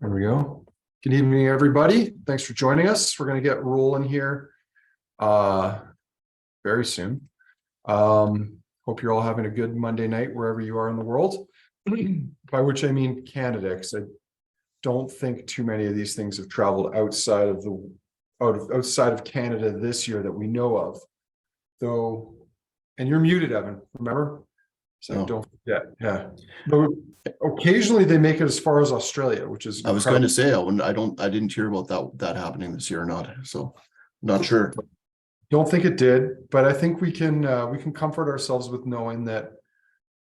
There we go. Good evening, everybody. Thanks for joining us. We're going to get rolling here very soon. Hope you're all having a good Monday night wherever you are in the world. By which I mean Canada, because I don't think too many of these things have traveled outside of Canada this year that we know of. Though, and you're muted, Evan. Remember? So don't forget. Yeah. Though occasionally they make it as far as Australia, which is I was going to say I didn't hear about that happening this year or not. So not sure. Don't think it did, but I think we can comfort ourselves with knowing that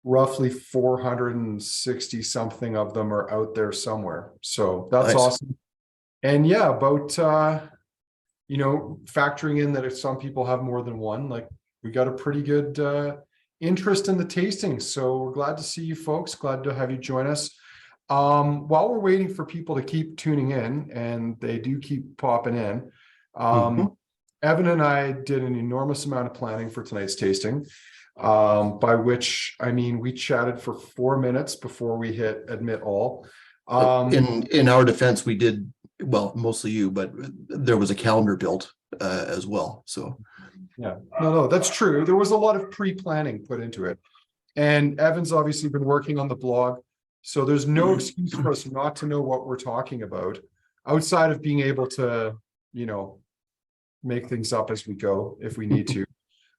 roughly 460 something of them are out there somewhere. So that's Nice. awesome. And yeah, about factoring in that if some people have more than one, like we got a pretty good interest in the tasting. So we're glad to see you folks. Glad to have you join us. While we're waiting for people to keep tuning in, and they do keep popping in, Evan and I did an enormous amount of planning for tonight's tasting, by which I mean we chatted for 4 minutes before we hit admit all. In our defense, we did, well, mostly you, but there was a calendar built as well. So yeah, no, that's true. There was a lot of pre-planning put into it. And Evan's obviously been working on the blog. So there's no excuse for us not to know what we're talking about outside of being able to, make things up as we go if we need to.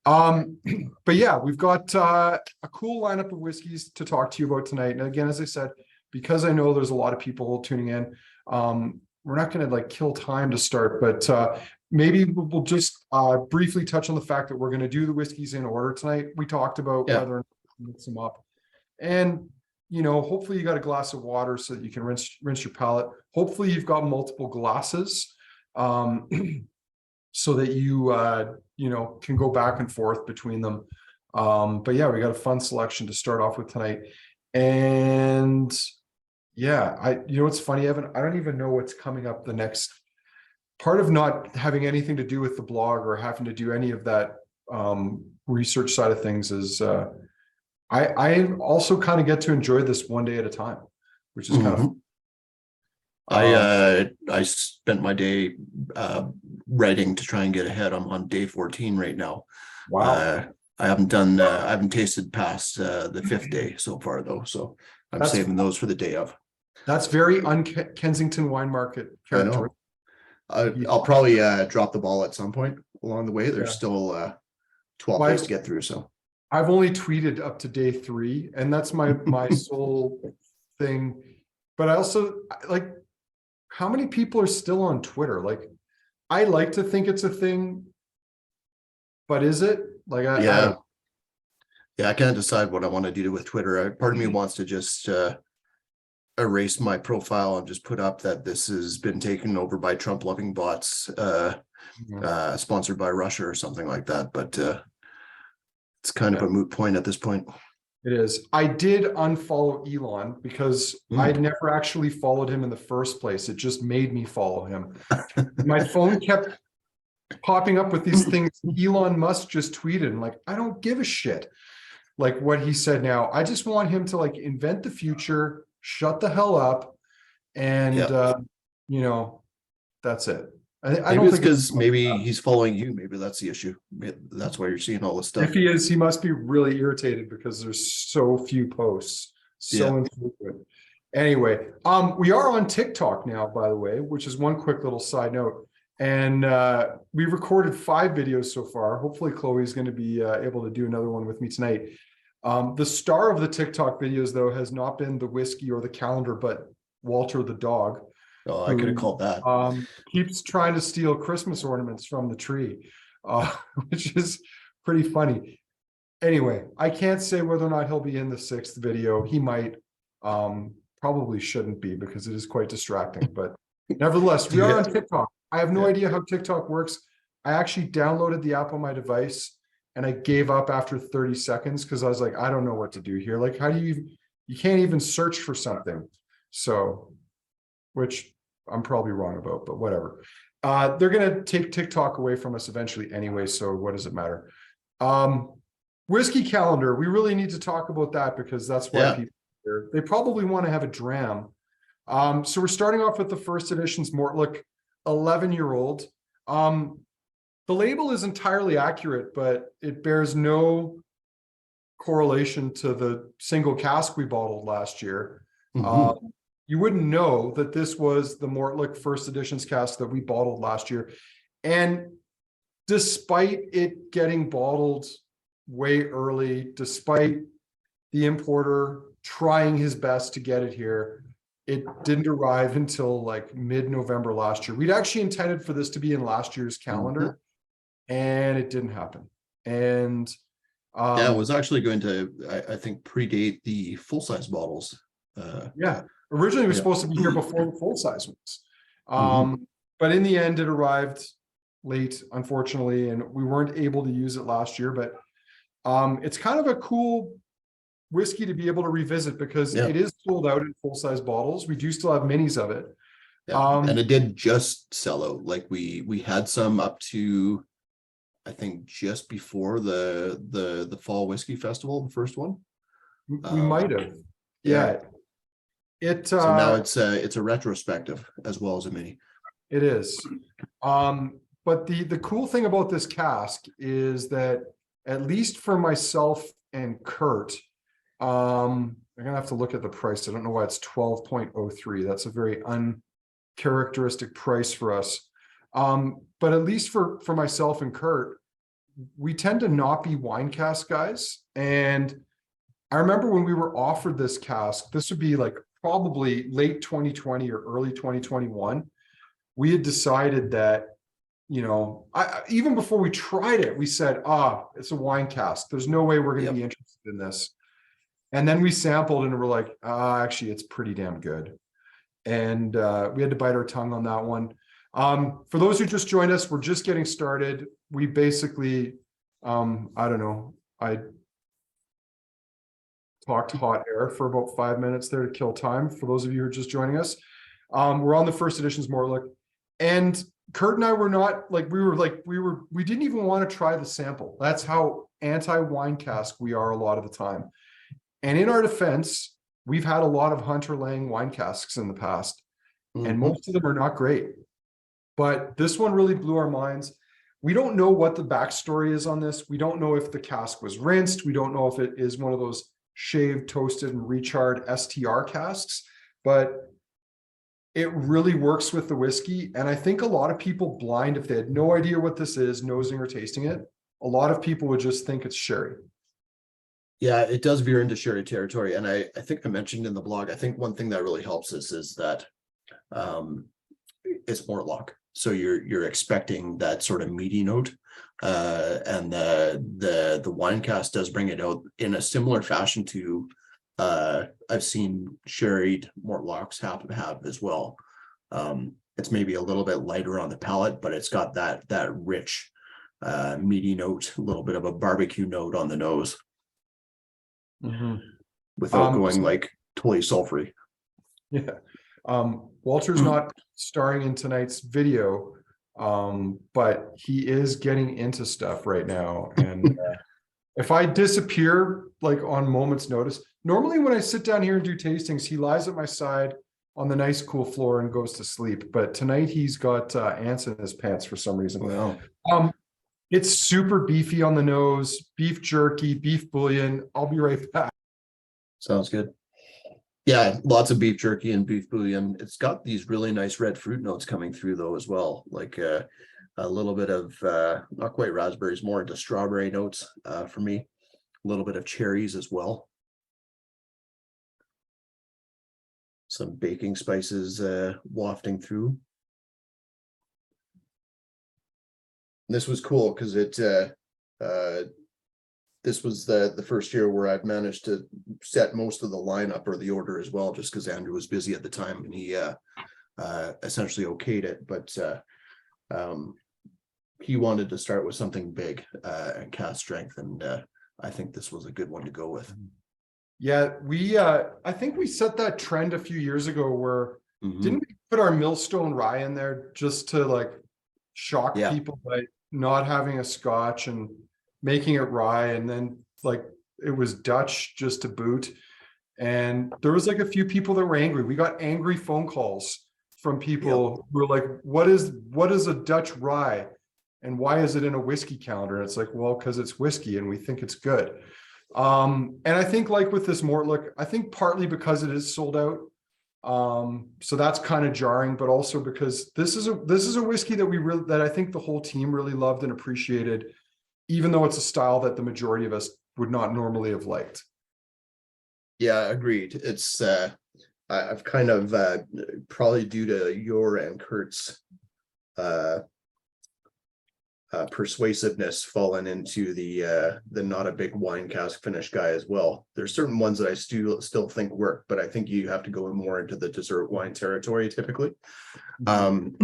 But yeah, we've got a cool lineup of whiskeys to talk to you about tonight. And again, as I said, because I know there's a lot of people tuning in, we're not going to kill time to start, but maybe we'll just briefly touch on the fact that we're going to do the whiskeys in order tonight. We talked about whether or not to mix them up, and hopefully you got a glass of water so that you can rinse your palate. Hopefully you've got multiple glasses, so that you can go back and forth between them. But yeah, we got a fun selection to start off with tonight, and yeah, what's funny, Evan? I don't even know what's coming up the next. Part of not having anything to do with the blog or having to do any of that research side of things is I also kind of get to enjoy this one day at a time, which is kind of I spent my day writing to try and get ahead. I'm on day 14 right now. Wow. I haven't tasted past the 5th day so far though, so I'm saving those for the day of. That's very Kensington wine market character. I'll probably drop the ball at some point along the way. There's still 12 days to get through. So I've only tweeted up to day 3, and that's my sole thing. But I also how many people are still on Twitter? I like to think it's a thing, but is it? I can't decide what I want to do with Twitter. Part of me wants to just erase my profile and just put up that this has been taken over by Trump loving bots, sponsored by Russia or something like that. But it's kind of a moot point at this point. It is. I did unfollow Elon because I'd never actually followed him in the first place. It just made me follow him. My phone kept popping up with these things Elon Musk just tweeted. And I don't give a shit what he said now. I just want him to invent the future, shut the hell up, and that's it. I don't think because maybe he's following you. Maybe that's the issue. That's why you're seeing all this stuff. If he is, he must be really irritated because there's so few posts, infrequent. Anyway, we are on TikTok now, by the way, which is one quick little side note. And we recorded 5 videos so far. Hopefully Chloe is going to be able to do another one with me tonight. The star of the TikTok videos, though, has not been the whiskey or the calendar, but Walter the dog. Oh, I could have called that. Keeps trying to steal Christmas ornaments from the tree, which is pretty funny. Anyway, I can't say whether or not he'll be in the 6th video. He might, probably shouldn't be because it is quite distracting. But nevertheless, we are on TikTok. I have no idea how TikTok works. I actually downloaded the app on my device and I gave up after 30 seconds because I was like, I don't know what to do here. How do you can't even search for something. So, which I'm probably wrong about, but whatever. They're going to take TikTok away from us eventually anyway, so what does it matter? Whiskey calendar, we really need to talk about that because that's why people are here. They probably want to have a dram So we're starting off with the first edition's Mortlach 11-year-old. The label is entirely accurate, but it bears no correlation to the single cask we bottled last year. You wouldn't know that this was the Mortlach first edition's cask that we bottled last year. And despite it getting bottled way early, despite the importer trying his best to get it here, it didn't arrive until like mid-November last year. We'd actually intended for this to be in last year's calendar, and it didn't happen. And yeah, it was actually going to, I think, predate the full-size bottles. Yeah, originally it was supposed to be here before the full-size ones. But in the end, it arrived late, unfortunately, and we weren't able to use it last year. But it's kind of a cool whiskey to be able to revisit because it is sold out in full-size bottles. We do still have minis of it. And it did just sell out. Like we had some up to, I think, just before the fall whiskey festival, the first one. We might have. Yeah. So now it's a retrospective as well as a mini. It is. But the cool thing about this cask is that, at least for myself and Kurt, I'm gonna have to look at the price. I don't know why it's 12.03. That's a very uncharacteristic price for us. But at least for myself and Kurt, we tend to not be wine cask guys. And I remember when we were offered this cask, this would be like probably late 2020 or early 2021. We had decided that, even before we tried it, we said, it's a wine cask. There's no way we're going to be interested in this. And then we sampled and we're like, actually, it's pretty damn good. And we had to bite our tongue on that one. For those who just joined us, we're just getting started. We basically, I don't know, I talked hot air for about 5 minutes there to kill time. For those of you who are just joining us, we're on the first edition's Mortlach, and Kurt and I were not we didn't even want to try the sample. That's how anti-wine cask we are a lot of the time. And in our defense, we've had a lot of Hunter Lang wine casks in the past, and most of them are not great. But this one really blew our minds. We don't know what the backstory is on this. We don't know if the cask was rinsed. We don't know if it is one of those shaved, toasted, and recharred STR casks, but it really works with the whiskey. And I think a lot of people blind, if they had no idea what this is, nosing or tasting it, a lot of people would just think it's sherry. Yeah, it does veer into sherry territory. And I think I mentioned in the blog, I think one thing that really helps us is that it's Mortlach. So you're expecting that sort of meaty note. And the wine cask does bring it out in a similar fashion to I've seen sherried Mortlachs have as well. It's maybe a little bit lighter on the palate, but it's got that rich meaty note, a little bit of a barbecue note on the nose, without going like totally sulfury. Yeah. Walter's not starring in tonight's video, but he is getting into stuff right now. And if I disappear like on moment's notice, normally when I sit down here and do tastings, he lies at my side on the nice cool floor and goes to sleep. But tonight he's got ants in his pants for some reason. Wow. It's super beefy on the nose, beef jerky, beef bouillon. I'll be right back. Sounds good. Yeah, lots of beef jerky and beef bouillon. It's got these really nice red fruit notes coming through though as well, like a little bit of not quite raspberries, more into strawberry notes for me. A little bit of cherries as well. Some baking spices wafting through. This was cool because this was the first year where I've managed to set most of the lineup or the order as well, just because Andrew was busy at the time and he essentially okayed it. But he wanted to start with something big and cask strength, and I think this was a good one to go with. Yeah, I think we set that trend a few years ago where didn't we put our Millstone rye in there just to like shock people by not having a Scotch and making it rye, and then like it was Dutch just to boot. And there was like a few people that were angry. We got angry phone calls from people who were like, what is a Dutch rye? And why is it in a whiskey calendar? And it's like, well, because it's whiskey and we think it's good. And I think like with this Mortlach, I think partly because it is sold out. So that's kind of jarring, but also because this is a whiskey that I think the whole team really loved and appreciated, even though it's a style that the majority of us would not normally have liked. Yeah, agreed. It's I've kind of probably due to your and Kurt's persuasiveness fallen into the not a big wine cask finish guy as well. There's certain ones that I still think work, but I think you have to go more into the dessert wine territory typically. And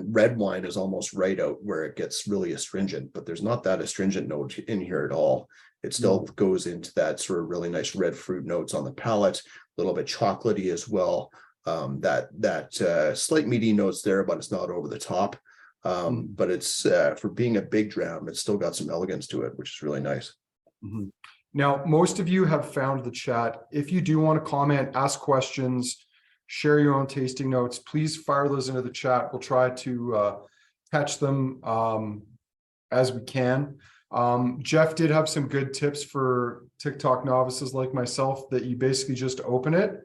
red wine is almost right out where it gets really astringent, but there's not that astringent note in here at all. It still goes into that sort of really nice red fruit notes on the palate, a little bit chocolatey as well. That slight meaty notes there, but it's not over the top. But it's for being a big dram, it's still got some elegance to it, which is really nice. Now, most of you have found the chat. If you do want to comment, ask questions, share your own tasting notes, please fire those into the chat. We'll try to catch them as we can. Jeff did have some good tips for TikTok novices like myself, that you basically just open it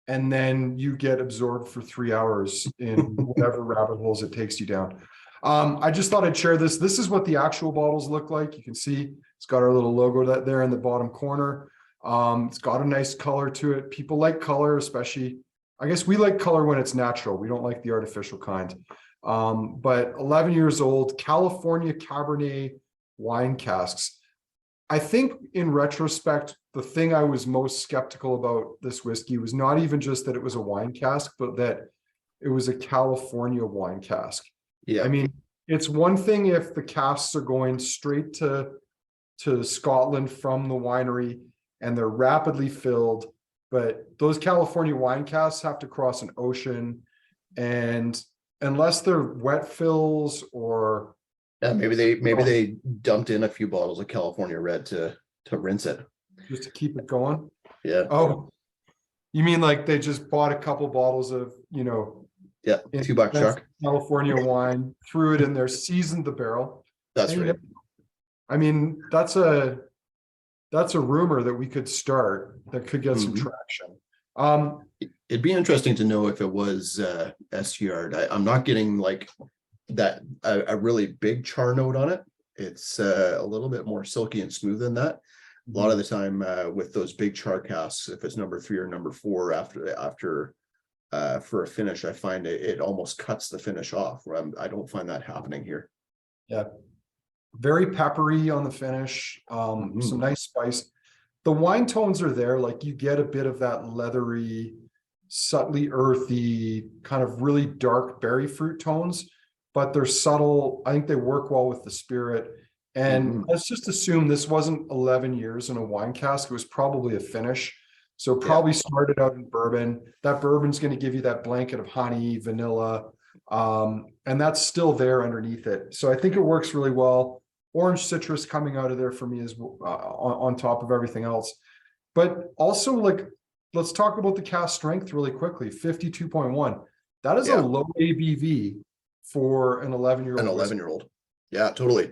and then you get absorbed for 3 hours in whatever rabbit holes it takes you down. I just thought I'd share this. This is what the actual bottles look like. You can see it's got our little logo there in the bottom corner. It's got a nice color to it. People like color, especially, I guess we like color when it's natural. We don't like the artificial kind. But 11 years old, California Cabernet wine casks. I think in retrospect, the thing I was most skeptical about this whiskey was not even just that it was a wine cask, but that it was a California wine cask. Yeah, I mean, it's one thing if the casks are going straight to Scotland from the winery and they're rapidly filled, but those California wine casks have to cross an ocean, and unless they're wet fills or yeah, maybe they dumped in a few bottles of California red to rinse it. just to keep it going. Yeah. Oh, you mean like they just bought a couple bottles of, Yeah, $2 chuck. California wine, threw it in there, seasoned the barrel. That's right. I mean, that's a rumor that we could start that could get some traction. It'd be interesting to know if it was SGR'd. I'm not getting like that a really big char note on it. It's a little bit more silky and smooth than that. A lot of the time with those big char casks, if it's number 3 or number 4 after for a finish, I find it almost cuts the finish off. I don't find that happening here. Yeah, very peppery on the finish. Some nice spice. The wine tones are there. Like you get a bit of that leathery, subtly earthy, kind of really dark berry fruit tones, but they're subtle. I think they work well with the spirit. And let's just assume this wasn't 11 years in a wine cask. It was probably a finish. So probably started out in bourbon. That bourbon's going to give you that blanket of honey, vanilla, and that's still there underneath it. So I think it works really well. Orange citrus coming out of there for me is on top of everything else. But also, like, let's talk about the cask strength really quickly. 52.1. That is a low ABV for an 11-year-old. An 11-year-old. Yeah, totally.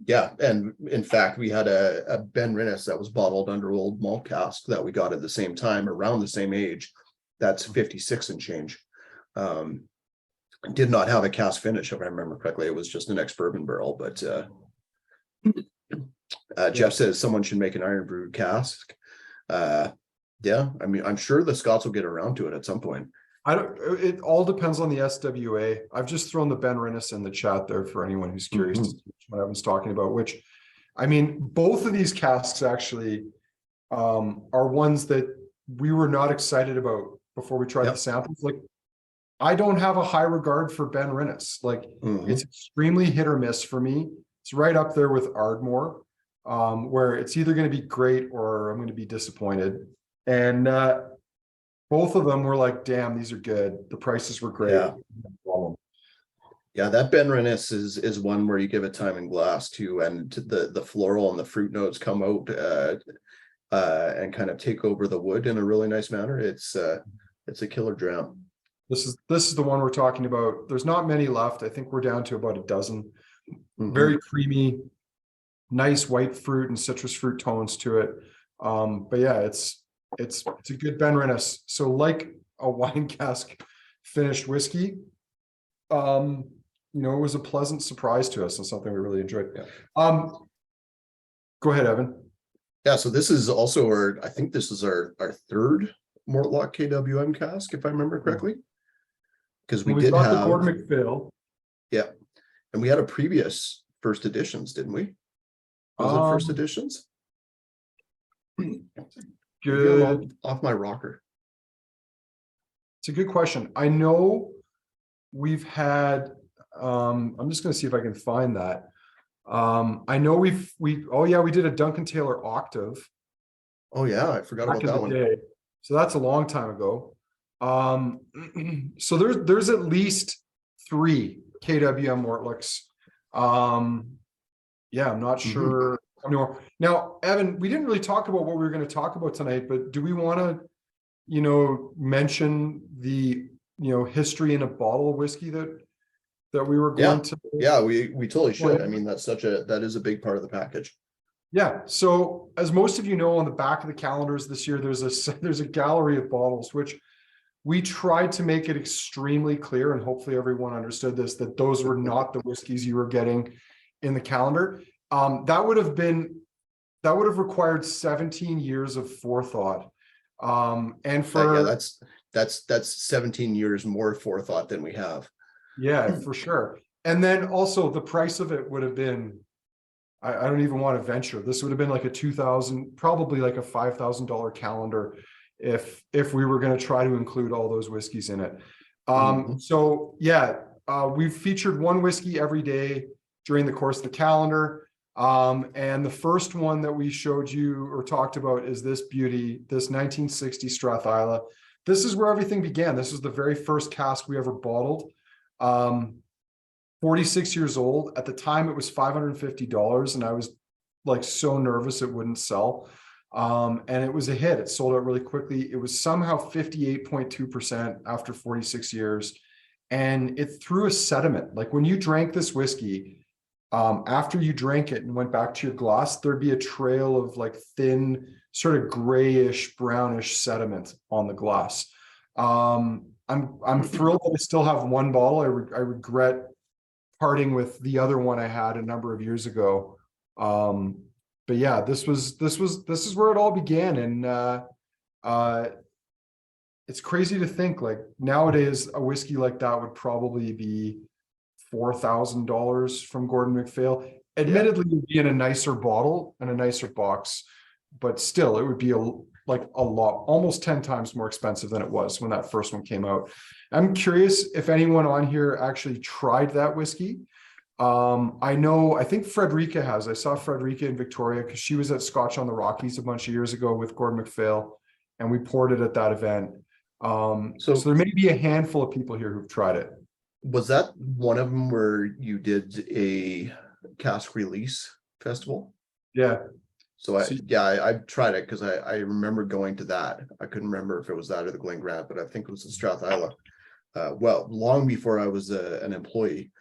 Yeah, and in fact, we had a Ben Rinnes that was bottled under old malt cask that we got at the same time, around the same age. That's 56 and change. Did not have a cask finish, if I remember correctly. It was just an ex-bourbon barrel, but Jeff says someone should make an iron brewed cask. Yeah, I mean, I'm sure the Scots will get around to it at some point. It all depends on the SWA. I've just thrown the Ben Rinnes in the chat there for anyone who's curious to see what I was talking about, which, I mean, both of these casks actually are ones that we were not excited about before we tried the samples. Like, I don't have a high regard for Ben Rinnes. Like, it's extremely hit or miss for me. It's right up there with Ardmore, where it's either going to be great or I'm going to be disappointed. And both of them were like, damn, these are good. The prices were great. Yeah, that Ben Rinnes is one where you give it time and glass too, and the floral and the fruit notes come out and kind of take over the wood in a really nice manner. It's a killer dram. This is the one we're talking about. There's not many left. I think we're down to about a dozen. Mhm. Very creamy, nice white fruit and citrus fruit tones to it. But yeah, it's a good Ben Rennes. So like a wine cask finished whiskey, you know, it was a pleasant surprise to us and something we really enjoyed. Yeah. Go ahead, Evan. Yeah, so this is also I think this is our third Mortlach KWM cask, if I remember correctly. Because we did got have the Gordon MacPhail. Yeah, and we had a previous first editions, didn't we? Was it first editions? Good. Off my rocker. It's a good question. I know we've had, I'm just gonna see if I can find that. I know we did a Duncan Taylor Octave. Oh yeah, I forgot back about in that the one. day. So that's a long time ago. So there's at least 3 KWM Mortlachs. Yeah, I'm not sure anymore. Now, Evan, we didn't really talk about what we were going to talk about tonight, but do we want to, you know, mention the, you know, history in a bottle of whiskey that we were going to? Yeah, we totally should. I mean, that is a big part of the package. Yeah. So as most of you know, on the back of the calendars this year, there's a gallery of bottles, which we tried to make it extremely clear, and hopefully everyone understood this, that those were not the whiskeys you were getting in the calendar. That would have required 17 years of forethought. And for that's 17 years more forethought than we have. Yeah, for sure. And then also the price of it would have been, I don't even want to venture. This would have been like a $2,000, probably like a $5,000 calendar if we were going to try to include all those whiskeys in it. So yeah, we've featured one whiskey every day during the course of the calendar. And the first one that we showed you or talked about is this beauty, this 1960 Strathisla. This is where everything began. This was the very first cask we ever bottled. 46 years old. At the time, it was $550, and I was like so nervous it wouldn't sell. And it was a hit. It sold out really quickly. It was somehow 58.2% after 46 years. And it threw a sediment. Like when you drank this whiskey, after you drank it and went back to your glass, there'd be a trail of like thin, sort of grayish, brownish sediment on the glass. I'm thrilled that I still have one bottle. I regret parting with the other one I had a number of years ago. But yeah, this is where it all began. And it's crazy to think, like, nowadays a whiskey like that would probably be $4,000 from Gordon MacPhail. Admittedly, it would be in a nicer bottle and a nicer box, but still it would be a lot, almost 10 times more expensive than it was when that first one came out. I'm curious if anyone on here actually tried that whiskey. I think Frederica has. I saw Frederica in Victoria because she was at Scotch on the Rockies a bunch of years ago with Gordon MacPhail, and we poured it at that event. So there may be a handful of people here who've tried it. Was that one of them where you did a cask release festival? Yeah. So I tried it because I remember going to that. I couldn't remember if it was that or the Glen Grant, but I think it was the Strathisla. Well, long before I was an employee.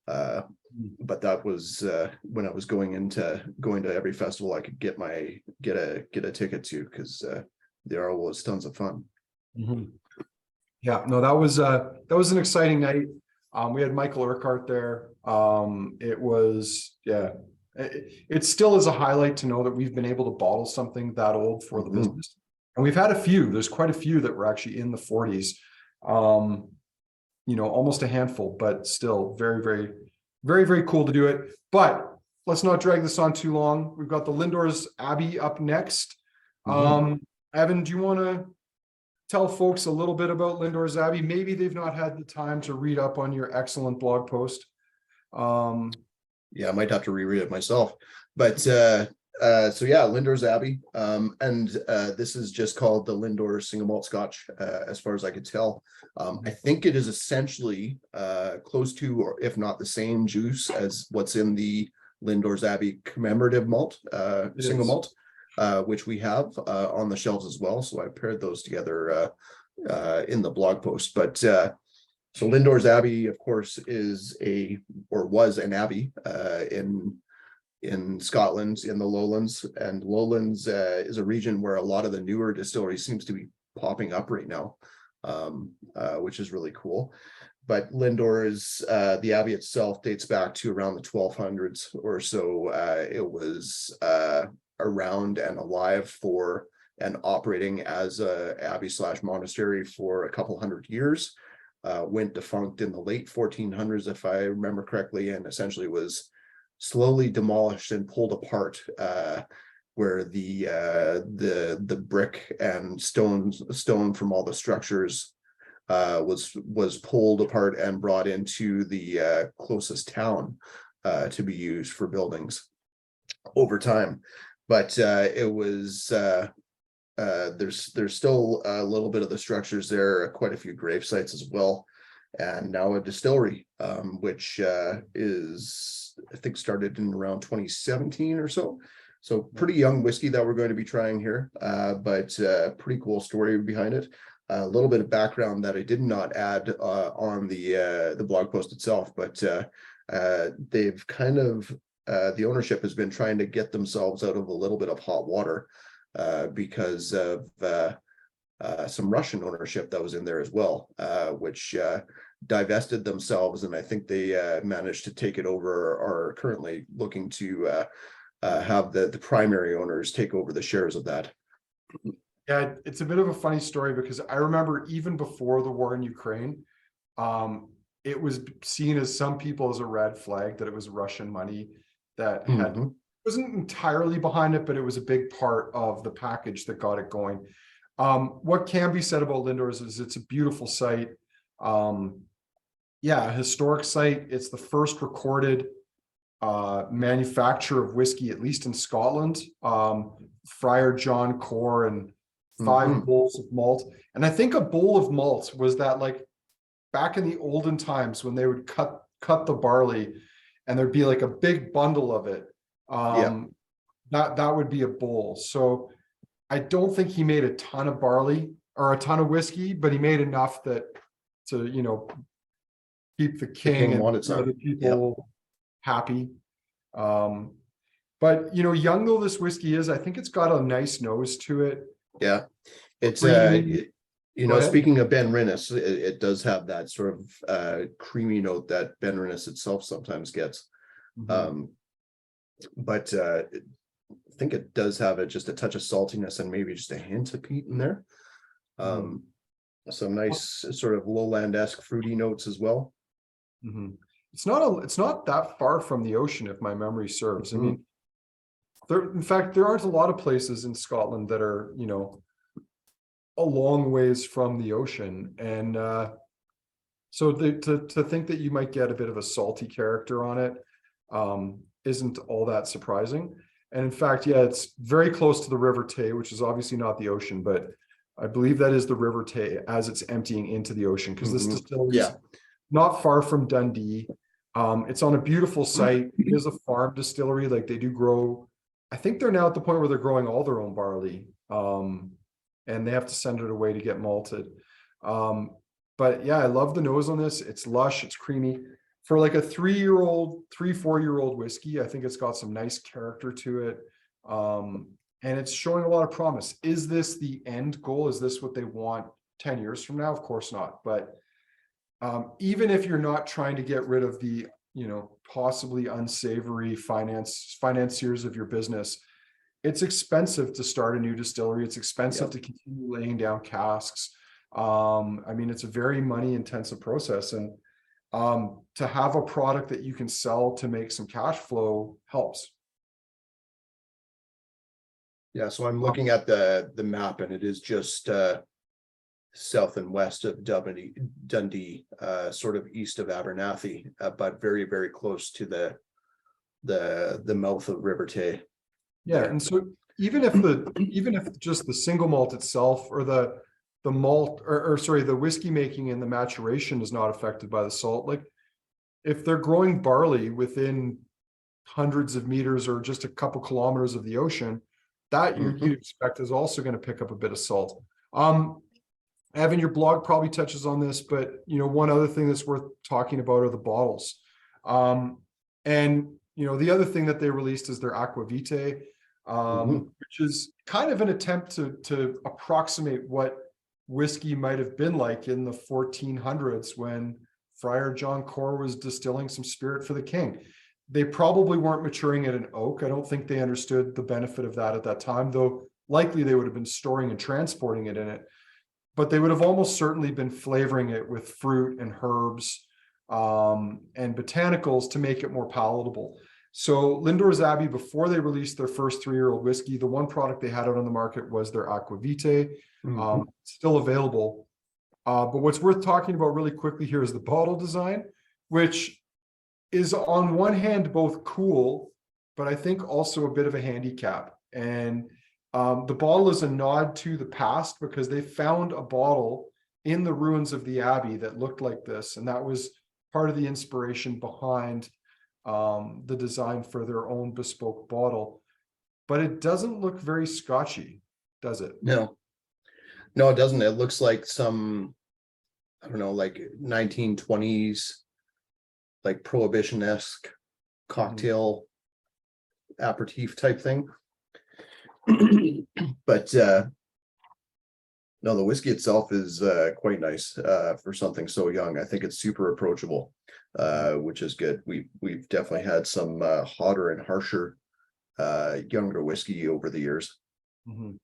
But that was when I was going to every festival I could get a ticket to, because there was tons of fun. Yeah, no, that was an exciting night. We had Michael Urquhart there. It was, yeah, it still is a highlight to know that we've been able to bottle something that old for the business. And we've had a few. There's quite a few that were actually in the 40s. You know, almost a handful, but still very, very, very, very cool to do it. But let's not drag this on too long. We've got the Lindores Abbey up next. Evan, do you want to tell folks a little bit about Lindores Abbey? Maybe they've not had the time to read up on your excellent blog post. Yeah, I might have to reread it myself. But so yeah, Lindores Abbey. And this is just called the Lindores Single Malt Scotch, as far as I could tell. I think it is essentially close to, or if not the same juice as what's in the Lindores Abbey commemorative malt, single malt. which we have on the shelves as well. So I paired those together in the blog post. But so Lindores Abbey, of course, was an abbey in Scotland, in the Lowlands, and Lowlands is a region where a lot of the newer distilleries seems to be popping up right now, which is really cool. But Lindores, the Abbey itself dates back to around the 1200s or so. It was around and alive for and operating as a abbey / monastery for a couple hundred years. Went defunct in the late 1400s, if I remember correctly, and essentially was slowly demolished and pulled apart, where the brick and stone from all the structures was pulled apart and brought into the closest town to be used for buildings over time. But it was there's still a little bit of the structures there, quite a few grave sites as well, and now a distillery, which is, I think, started in around 2017 or so. So pretty young whiskey that we're going to be trying here, but pretty cool story behind it. A little bit of background that I did not add on the blog post itself, but they've kind of the ownership has been trying to get themselves out of a little bit of hot water because of some Russian ownership that was in there as well, which divested themselves, and I think they managed to take it over, or are currently looking to have the primary owners take over the shares of that. Yeah, it's a bit of a funny story because I remember even before the war in Ukraine, it was seen as some people as a red flag that it was Russian money that wasn't entirely behind it, but it was a big part of the package that got it going. What can be said about Lindores is it's a beautiful site. Yeah, a historic site. It's the first recorded manufacture of whiskey, at least in Scotland. Friar John Core and 5 bowls of malt. And I think a bowl of malt was that, like, back in the olden times when they would cut the barley and there'd be like a big bundle of it. That would be a bowl. So I don't think he made a ton of barley or a ton of whiskey, but he made enough to keep the king and other people happy. But young though this whiskey is, I think it's got a nice nose to it. Yeah, it's speaking of Ben Rinnes, it does have that sort of creamy note that Ben Rinnes itself sometimes gets. But I think it does have just a touch of saltiness and maybe just a hint of peat in there. Some nice sort of lowland-esque fruity notes as well. It's not that far from the ocean, if my memory serves. I mean, in fact, there aren't a lot of places in Scotland that are, a long ways from the ocean. And so to think that you might get a bit of a salty character on it isn't all that surprising. And in fact, yeah, it's very close to the River Tay, which is obviously not the ocean, but I believe that is the River Tay as it's emptying into the ocean, because this distillery is not far from Dundee. It's on a beautiful site. It is a farm distillery. Like, they do grow, I think they're now at the point where they're growing all their own barley, and they have to send it away to get malted. But yeah, I love the nose on this. It's lush, it's creamy. For like a 4-year-old whiskey, I think it's got some nice character to it. And it's showing a lot of promise. Is this the end goal? Is this what they want 10 years from now? Of course not. But even if you're not trying to get rid of the, possibly unsavory financiers of your business, it's expensive to start a new distillery. It's expensive to continue laying down casks. I mean, it's a very money intensive process, and to have a product that you can sell to make some cash flow helps. Yeah, so I'm looking at the map, and it is just south and west of Dundee, sort of east of Abernathy, but very, very close to the mouth of River Tay. Yeah, and so even if just the single malt itself, or the malt, or sorry, the whiskey making and the maturation is not affected by the salt, like if they're growing barley within hundreds of meters or just a couple kilometers of the ocean, that Mhm. you'd expect is also going to pick up a bit of salt. Evan, your blog probably touches on this, but one other thing that's worth talking about are the bottles. And the other thing that they released is their Aqua Vitae, Mhm. which is kind of an attempt to approximate what whiskey might have been like in the 1400s when Friar John Core was distilling some spirit for the king. They probably weren't maturing it in oak. I don't think they understood the benefit of that at that time, though likely they would have been storing and transporting it in it. But they would have almost certainly been flavoring it with fruit and herbs and botanicals to make it more palatable. So Lindores Abbey, before they released their first 3-year-old whiskey, the one product they had out on the market was their Aqua Vitae, Mhm. still available. But what's worth talking about really quickly here is the bottle design, which is on one hand both cool, but I think also a bit of a handicap. And the bottle is a nod to the past because they found a bottle in the ruins of the Abbey that looked like this, and that was part of the inspiration behind the design for their own bespoke bottle. But it doesn't look very Scotchy, does it? No, no, it doesn't. It looks like some, I don't know, like 1920s, like prohibition-esque cocktail aperitif type thing. But no, the whiskey itself is quite nice for something so young. I think it's super approachable, which is good. We've definitely had some hotter and harsher younger whiskey over the years. Mhm.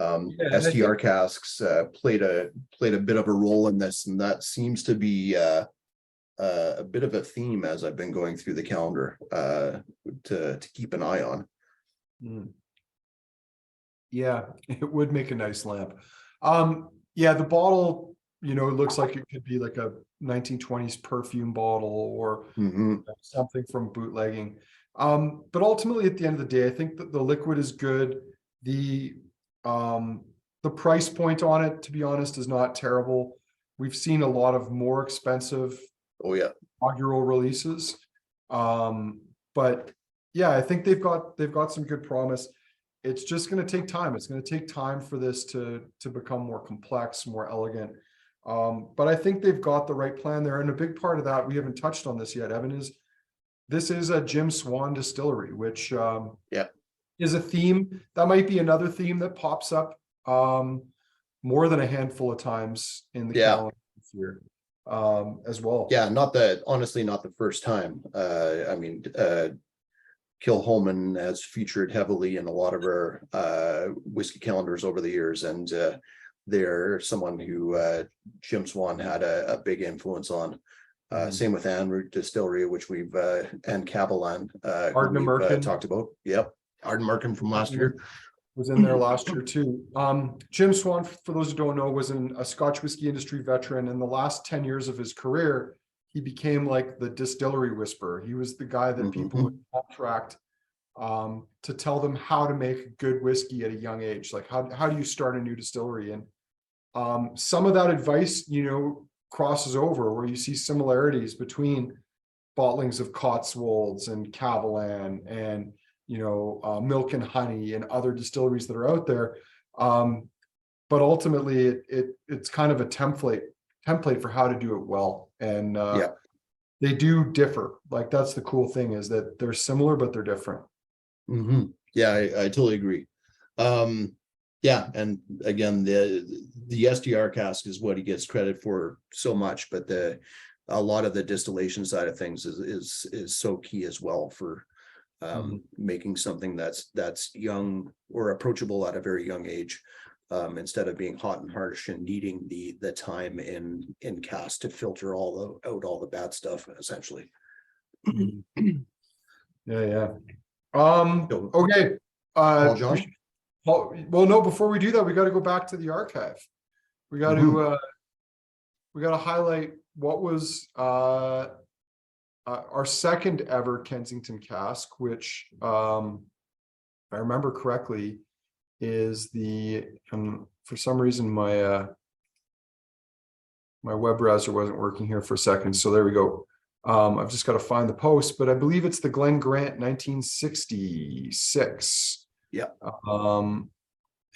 Yeah, and I STR think casks played a bit of a role in this, and that seems to be a bit of a theme as I've been going through the calendar to keep an eye on. Yeah, it would make a nice lamp. Yeah, the bottle, it looks like it could be like a 1920s perfume bottle or Mhm. something from bootlegging. But ultimately, at the end of the day, I think that the liquid is good. The the price point on it, to be honest, is not terrible. We've seen a lot of more expensive Oh yeah. inaugural releases. But yeah, I think they've got some good promise. It's just going to take time. It's going to take time for this to become more complex, more elegant. But I think they've got the right plan there. And a big part of that, we haven't touched on this yet, Evan, is this is a Jim Swan distillery, which Yeah. is a theme. That might be another theme that pops up more than a handful of times in the Yeah. calendar this year as well. Yeah, honestly, not the first time. I mean, Kilholman has featured heavily in a lot of our whiskey calendars over the years, and they're someone who Jim Swan had a big influence on. Same with Anne Distillery, which we've and Castellan, Ardnam we've Merkin. talked about. Yep, Arden Merkin from last year. Was in there last year too. Jim Swan, for those who don't know, was a Scotch whiskey industry veteran. In the last 10 years of his career, he became like the distillery whisperer. He was the guy that people would contract to tell them how to make good whiskey at a young age. Like how do you start a new distillery? And some of that advice, crosses over where you see similarities between bottlings of Cotswolds and Castellan and Milk and Honey and other distilleries that are out there. But ultimately it's kind of a template for how to do it well. And Yeah. they do differ. Like that's the cool thing, is that they're similar, but they're different. Yeah, I totally agree. Yeah, and again, the SDR cask is what he gets credit for so much, but a lot of the distillation side of things is so key as well for making something that's young or approachable at a very young age, instead of being hot and harsh and needing the time in cask to filter out all the bad stuff, essentially. Yeah. Okay. Paul John? Well, no, before we do that, we got to go back to the archive. We got to highlight what was our second ever Kensington cask, which if I remember correctly is for some reason my web browser wasn't working here for a second, so there we go. I've just got to find the post, but I believe it's the Glen Grant 1966 Yeah.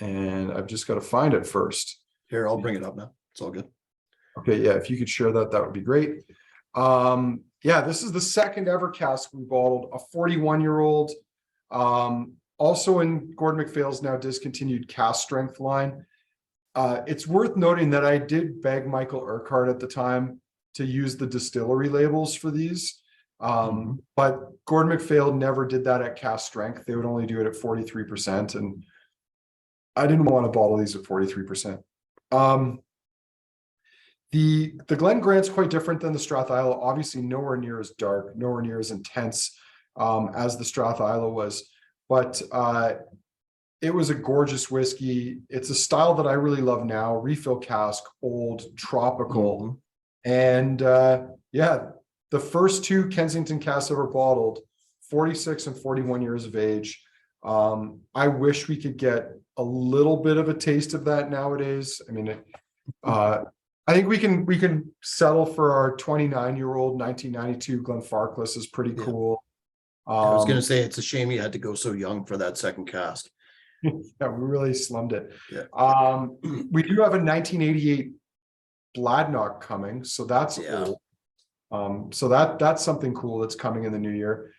And I've just got to find it first. Here, I'll bring it up now. It's all good. Okay, yeah, if you could share that, that would be great. Yeah, this is the second ever cask we bottled, a 41-year-old. Also in Gordon MacPhail's now discontinued cask strength line. It's worth noting that I did beg Michael Urquhart at the time to use the distillery labels for these. But Gordon MacPhail never did that at cask strength. They would only do it at 43%. And I didn't want to bottle these at 43%. The Glen Grant's quite different than the Strathisla, obviously nowhere near as dark, nowhere near as intense as the Strathisla was, but it was a gorgeous whiskey. It's a style that I really love now, refill cask, old, tropical. And yeah, the first two Kensington casks ever bottled, 46 and 41 years of age. I wish we could get a little bit of a taste of that nowadays. I mean, I think we can settle for our 29-year-old 1992 Glenfarclas is pretty cool. I was going to say, it's a shame you had to go so young for that second cask. Yeah, we really slummed it. Yeah. We do have a 1988 Bladnock coming, so that's old. So that's something cool that's coming in the new year.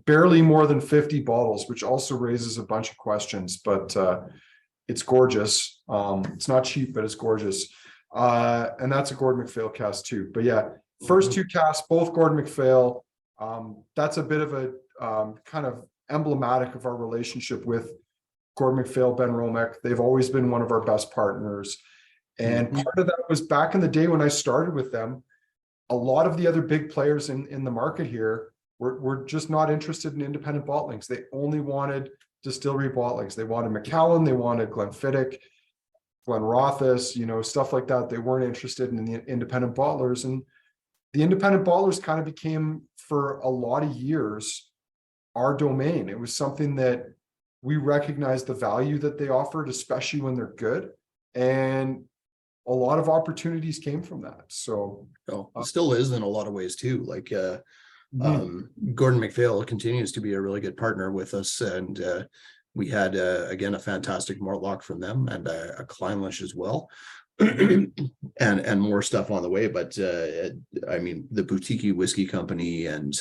Barely more than 50 bottles, which also raises a bunch of questions, but it's gorgeous. It's not cheap, but it's gorgeous. And that's a Gordon MacPhail cask too. But yeah, first two casks, both Gordon MacPhail. That's a bit of a kind of emblematic of our relationship with Gordon MacPhail, Ben Romick. They've always been one of our best partners. And part of that was back in the day when I started with them. A lot of the other big players in the market here were just not interested in independent bottlings. They only wanted distillery bottlings. They wanted Macallan, they wanted Glenfiddich, Glenrothes, you know, stuff like that. They weren't interested in the independent bottlers. And the independent bottlers kind of became, for a lot of years, our domain. It was something that we recognized the value that they offered, especially when they're good. And a lot of opportunities came from that. So it still is in a lot of ways too. Like Gordon MacPhail continues to be a really good partner with us, and we had again a fantastic Mortlach from them, and a Clynelish as well, and more stuff on the way. But I mean, the Boutique Whiskey Company and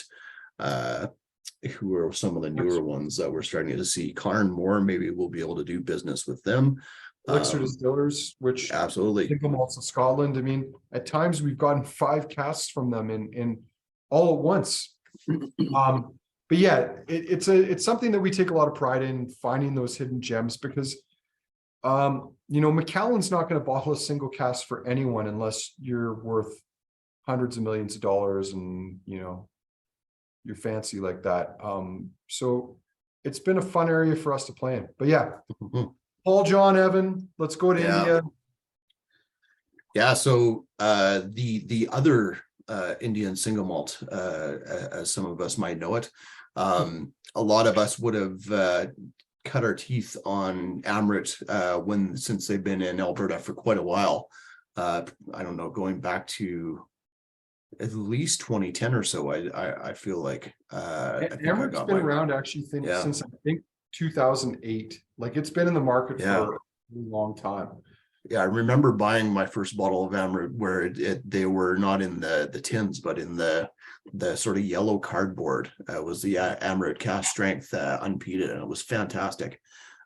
who are some of the newer ones that we're starting to see. Clarnmore, maybe we'll be able to do business with them. Elixir Distillers, which absolutely, single malts in Scotland. I mean, at times we've gotten 5 casks from them in all at once. But yeah, it's something that we take a lot of pride in, finding those hidden gems, because you know, Macallan's not going to bottle a single cask for anyone unless you're worth hundreds of millions of dollars and, you know, you're fancy like that. So it's been a fun area for us to play in. But yeah, Paul, John, Evan, let's go to India. Yeah, so the other Indian single malt, as some of us might know it, a lot of us would have cut our teeth on Amrit since they've been in Alberta for quite a while. I don't know, going back to at least 2010 or so. I feel like Amrit's been around actually since I think 2008. Like, it's been in the market for a long time. Yeah, I remember buying my first bottle of Amrit where they were not in the tins, but in the sort of yellow cardboard. It was the Amrit cask strength unpeated, and it was fantastic.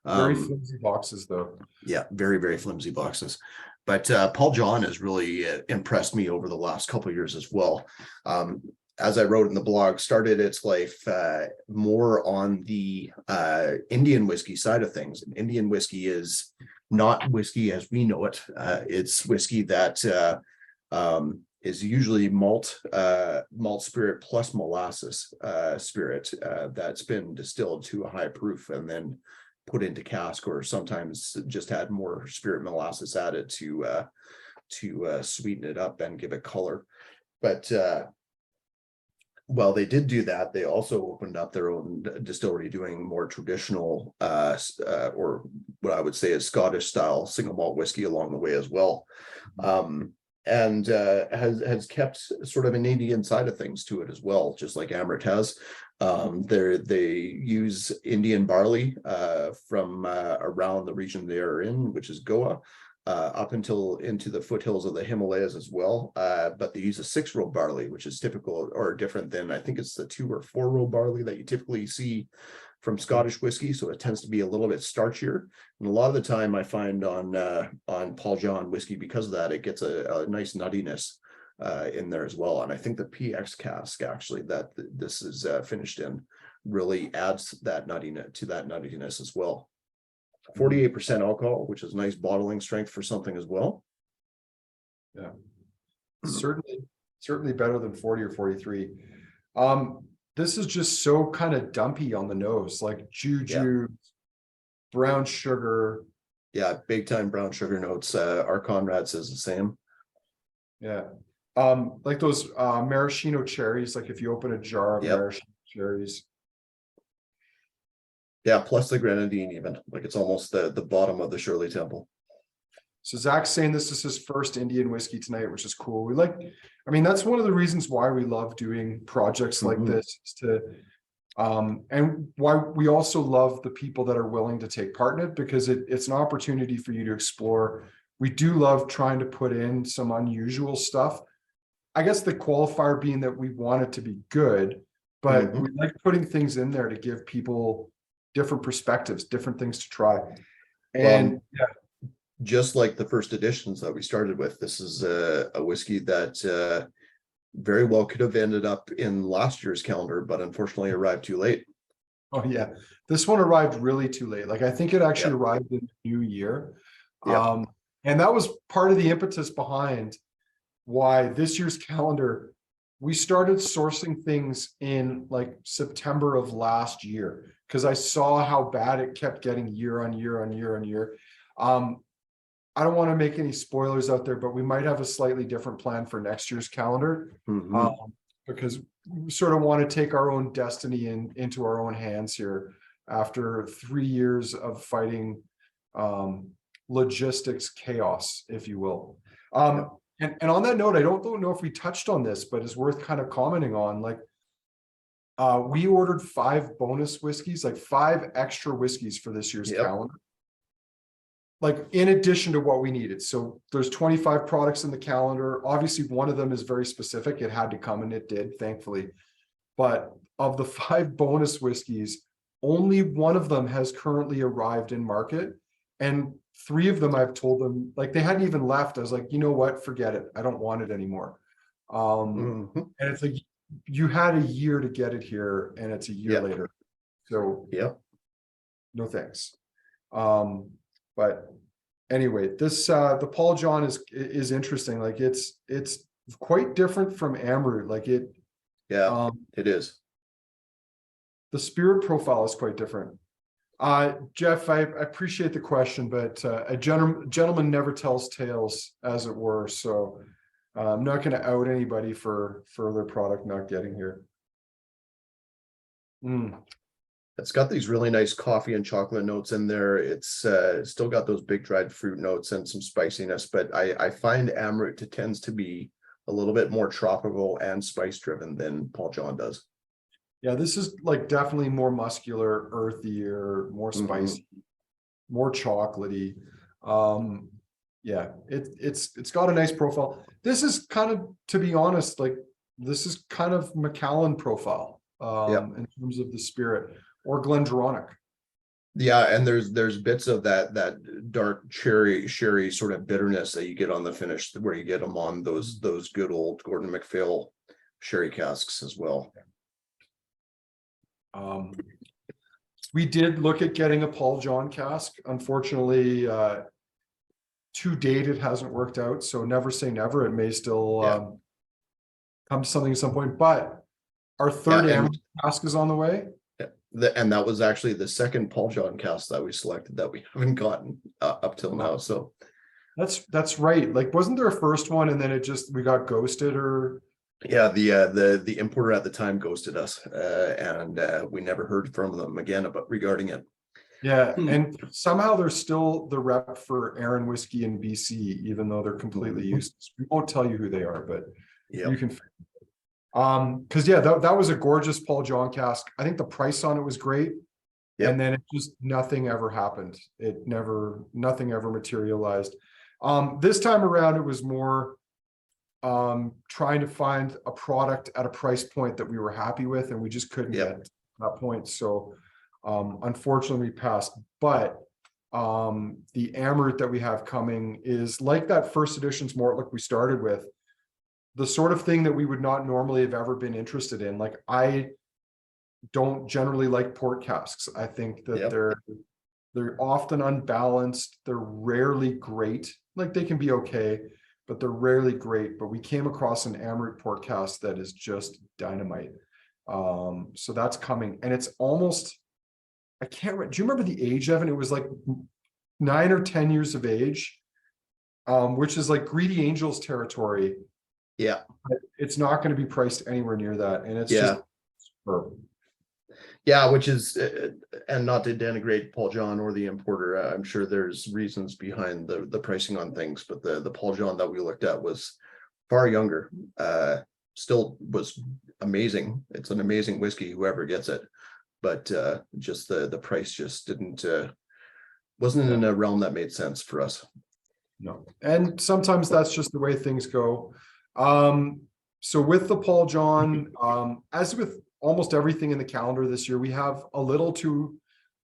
Very flimsy boxes though. Yeah, very, very flimsy boxes. But Paul John has really impressed me over the last couple of years as well. As I wrote in the blog, started its life more on the Indian whiskey side of things. And Indian whiskey is not whiskey as we know it. It's whiskey that is usually malt spirit plus molasses spirit that's been distilled to a high proof and then put into cask, or sometimes just had more spirit molasses added to sweeten it up and give it color. But while they did do that, they also opened up their own distillery doing more traditional or what I would say is Scottish style single malt whiskey along the way as well. and has kept sort of an Indian side of things to it as well, just like Amrit has. They use Indian barley from around the region they are in, which is Goa, up until into the foothills of the Himalayas as well. But they use a 6-row barley, which is typical or different than, I think it's the 2 or 4-row barley that you typically see from Scottish whiskey. So it tends to be a little bit starchier. And a lot of the time I find on Paul John whiskey, because of that, it gets a nice nuttiness in there as well. And I think the PX cask actually that this is finished in really adds that nuttiness as well. 48% alcohol, which is nice bottling strength for something as well. Yeah, certainly better than 40 or 43. This is just so kind of dumpy on the nose, like juju, brown sugar. Yeah, big time brown sugar notes. Our Conrad says the same. Yeah. Like those maraschino cherries, like if you open a jar of maraschino cherries. Yeah, plus the grenadine even. Like it's almost the bottom of the Shirley Temple. So Zach's saying this is his first Indian whiskey tonight, which is cool. I mean, that's one of the reasons why we love doing projects like this, is to and why we also love the people that are willing to take part in it, because it's an opportunity for you to explore. We do love trying to put in some unusual stuff. I guess the qualifier being that we want it to be good, but we like putting things in there to give people different perspectives, different things to try. And just like the first editions that we started with, this is a whiskey that very well could have ended up in last year's calendar, but unfortunately arrived too late. Oh yeah, this one arrived really too late. Like I think it actually arrived in the new year. And that was part of the impetus behind why this year's calendar, we started sourcing things in like September of last year, because I saw how bad it kept getting year on year on year on year. I don't want to make any spoilers out there, but we might have a slightly different plan for next year's calendar, because we sort of want to take our own destiny into our own hands here after 3 years of fighting logistics chaos, if you will. And on that note, I don't know if we touched on this, but it's worth kind of commenting on. Like, we ordered 5 bonus whiskeys, like 5 extra whiskeys for this year's calendar, like in addition to what we needed. So there's 25 products in the calendar. Obviously, one of them is very specific. It had to come, and it did, thankfully. But of the 5 bonus whiskeys, only one of them has currently arrived in market. And 3 of them, I've told them, like, they hadn't even left. I was like, you know what, forget it. I don't want it anymore. And it's like, you had a year to get it here, and it's a year later. So no thanks. But anyway, this the Paul John is interesting. Like it's quite different from Amrut. Like it is. The spirit profile is quite different. Jeff, I appreciate the question, but a gentleman never tells tales, as it were. So I'm not going to out anybody for their product not getting here. It's got these really nice coffee and chocolate notes in there. It's still got those big dried fruit notes and some spiciness, but I find Amrut tends to be a little bit more tropical and spice driven than Paul John does. Yeah, this is like definitely more muscular, earthier, more spicy, more chocolatey. Yeah, it's got a nice profile. This is kind of, to be honest, like this is kind of Macallan profile in terms of the spirit, or Glendronach. Yeah, and there's bits of that dark cherry sherry sort of bitterness that you get on the finish, where you get them on those good old Gordon MacPhail sherry casks as well. We did look at getting a Paul John cask. Unfortunately, to date, it hasn't worked out. So never say never. It may still come to something at some point. But our third Amrut cask is on the way. And that was actually the second Paul John cask that we selected that we haven't gotten up till now. So that's right. Like, wasn't there a first one and then we got ghosted, or? Yeah, the importer at the time ghosted us, and we never heard from them again regarding it. Yeah, and somehow they're still the rep for Aaron Whiskey in BC, even though they're completely useless. We won't tell you who they are, but you can. Because yeah, that was a gorgeous Paul John cask. I think the price on it was great. And then it just nothing ever happened. Nothing ever materialized. This time around, it was more trying to find a product at a price point that we were happy with, and we just couldn't get to that point. So unfortunately we passed. But the Amrit that we have coming is like that first edition's Mortlach we started with, the sort of thing that we would not normally have ever been interested in. Like, I don't generally like port casks. I think that they're often unbalanced. They're rarely great. Like, they can be okay, but they're rarely great. But we came across an Amrit port cask that is just dynamite. So that's coming, and it's almost, I can't remember. Do you remember the age, Evan? It was like 9 or 10 years of age, which is like Greedy Angels territory. Yeah, but it's not going to be priced anywhere near that, and it's just superb. Yeah, which is, and not to denigrate Paul John or the importer, I'm sure there's reasons behind the pricing on things, but the Paul John that we looked at was far younger, still was amazing. It's an amazing whiskey, whoever gets it, but just the price just wasn't in a realm that made sense for us. No, and sometimes that's just the way things go. So with the Paul John, as with almost everything in the calendar this year, we have a little to,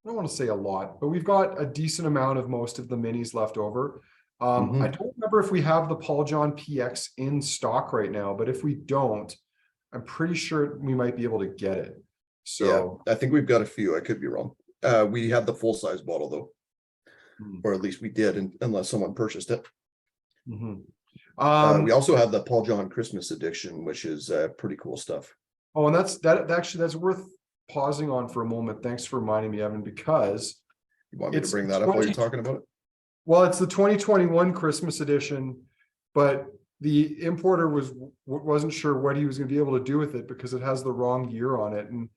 I don't want to say a lot, but we've got a decent amount of most of the minis left over. I don't remember if we have the Paul John PX in stock right now, but if we don't, I'm pretty sure we might be able to get it. So I think we've got a few. I could be wrong. We had the full size bottle though, or at least we did, unless someone purchased it. We also have the Paul John Christmas edition, which is pretty cool stuff. Oh, and that's worth pausing on for a moment. Thanks for reminding me, Evan, because you want me to bring that up while you're talking about it? Well, it's the 2021 Christmas edition, but the importer wasn't sure what he was going to be able to do with it because it has the wrong year on it. And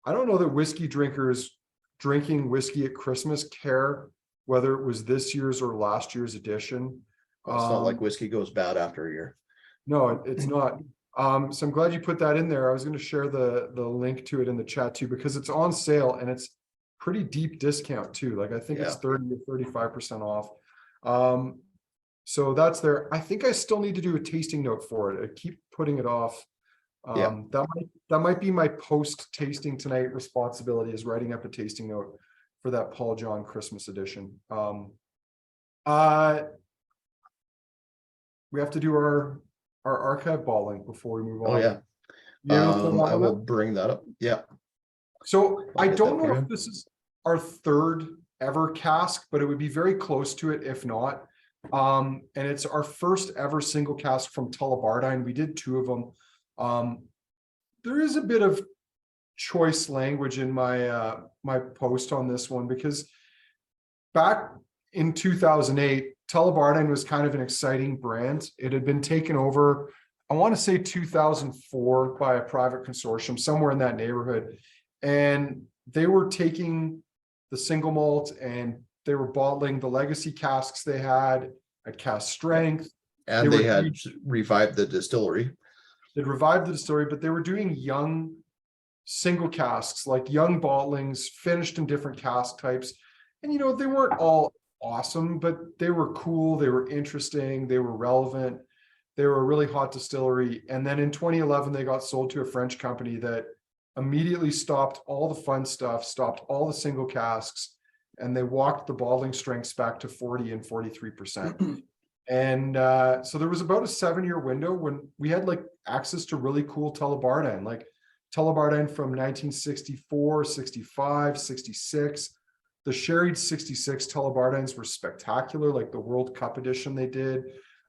I don't know that whiskey drinkers drinking whiskey at Christmas care whether it was this year's or last year's edition. Well, it's not like whiskey goes bad after a year. No, it's not. So I'm glad you put that in there. I was going to share the link to it in the chat too, because it's on sale and it's pretty deep discount too. Like, I think it's 30 to 35% off. So that's there. I think I still need to do a tasting note for it. I keep putting it off. That might be my post tasting tonight responsibility, is writing up a tasting note for that Paul John Christmas edition. We have to do our archive ball link before we move on. Oh yeah. I will bring that up. Yeah. So I don't know if this is our third ever cask, but it would be very close to it if not. And it's our first ever single cask from Tullibardine. We did 2 of them. There is a bit of choice language in my my post on this one, because back in 2008, Tullibardine was kind of an exciting brand. It had been taken over, I want to say 2004, by a private consortium somewhere in that neighborhood. And they were taking the single malt and they were bottling the legacy casks they had at cask strength. And they had revived the distillery. They'd revived the distillery, but they were doing young single casks, like young bottlings, finished in different cask types. And, you know, they weren't all awesome, but they were cool. They were interesting. They were relevant. They were a really hot distillery. And then in 2011, they got sold to a French company that immediately stopped all the fun stuff, stopped all the single casks, and they walked the bottling strengths back to 40 and 43%. And so there was about a 7-year window when we had like access to really cool Tullibardine, like Tullibardine from 1964, 65, 66. The sherried 66 Tullibardines were spectacular, like the World Cup edition they did.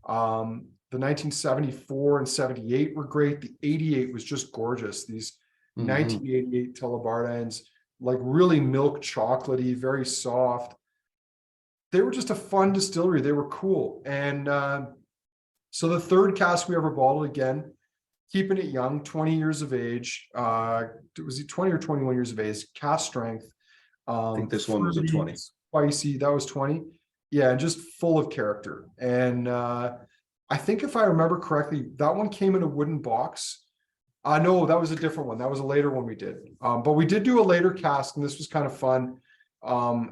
The 1974 and 78 were great. The 88 was just gorgeous. These 1988 Tullibardines, like really milk chocolatey, very soft. They were just a fun distillery. They were cool. And so the third cask we ever bottled, again, keeping it young, 20 years of age. Was he 20 or 21 years of age? Cask strength. I think this one was a fruity, 20. spicy, that was 20. Yeah, and just full of character. And I think if I remember correctly, that one came in a wooden box. No, that was a different one. That was a later one we did. But we did do a later cask, and this was kind of fun.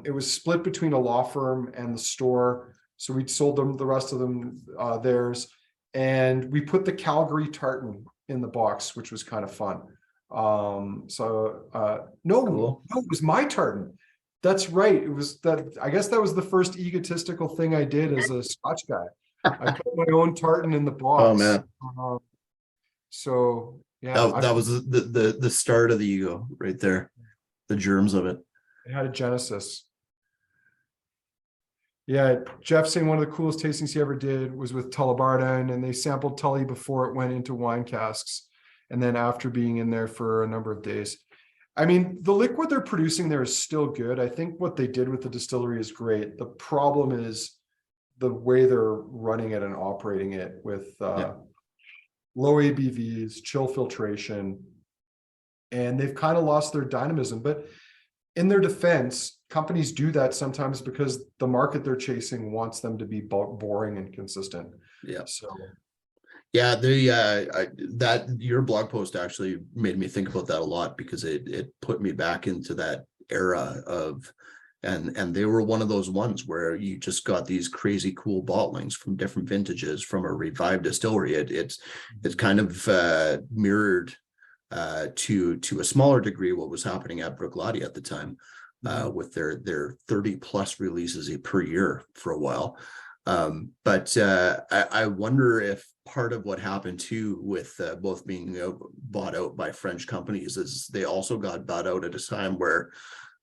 It was split between a law firm and the store. So we sold them the rest of them theirs. And we put the Calgary tartan in the box, which was kind of fun. No, Cool. no, it was my tartan. That's right. It was that. I guess that was the first egotistical thing I did as a Scotch guy. I put my own tartan in the box. Oh man, so yeah, that was the start of the ego right there, the germs of it. it had a genesis. Yeah, Jeff saying one of the coolest tastings he ever did was with Tullibardine, and they sampled Tully before it went into wine casks, and then after being in there for a number of days. I mean, the liquid they're producing there is still good. I think what they did with the distillery is great. The problem is the way they're running it and operating it with low ABVs, chill filtration, and they've kind of lost their dynamism. But in their defense, companies do that sometimes because the market they're chasing wants them to be boring and consistent. Yeah. So yeah, that your blog post actually made me think about that a lot, because it put me back into that era of, and they were one of those ones where you just got these crazy cool bottlings from different vintages from a revived distillery. It's kind of mirrored to a smaller degree what was happening at Bruichladdich at the time, with their 30 plus releases per year for a while. But I wonder if part of what happened too with both being bought out by French companies is they also got bought out at a time where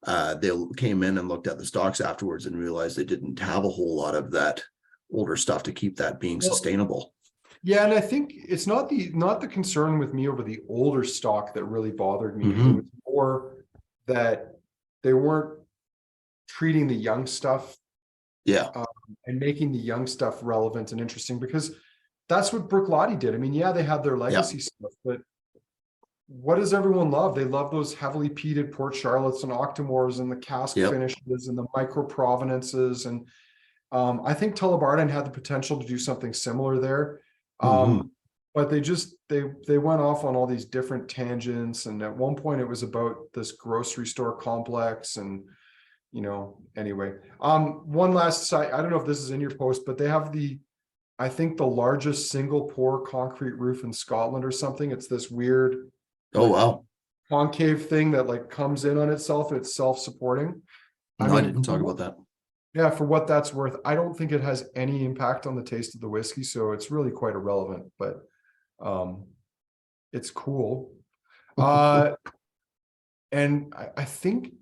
they came in and looked at the stocks afterwards and realized they didn't have a whole lot of that older stuff to keep that being sustainable. yeah, and I think it's not the concern with me over the older stock that really bothered me. Mhm. It was more that they weren't treating the young stuff and making the young stuff relevant and interesting, because that's what Bruichladdich did. I mean, yeah, they had their legacy stuff, but what does everyone love? They love those heavily peated Port Charlottes and Octomores and the cask finishes and the micro provenances. And I think Tullibardine had the potential to do something similar there. But they went off on all these different tangents. And at one point it was about this grocery store complex, and anyway. One last side, I don't know if this is in your post, but they have I think the largest single pour concrete roof in Scotland or something. It's this weird concave thing that comes in on itself. It's self-supporting. I didn't talk about that. Yeah, for what that's worth, I don't think it has any impact on the taste of the whiskey, so it's really quite irrelevant, but it's cool. And I think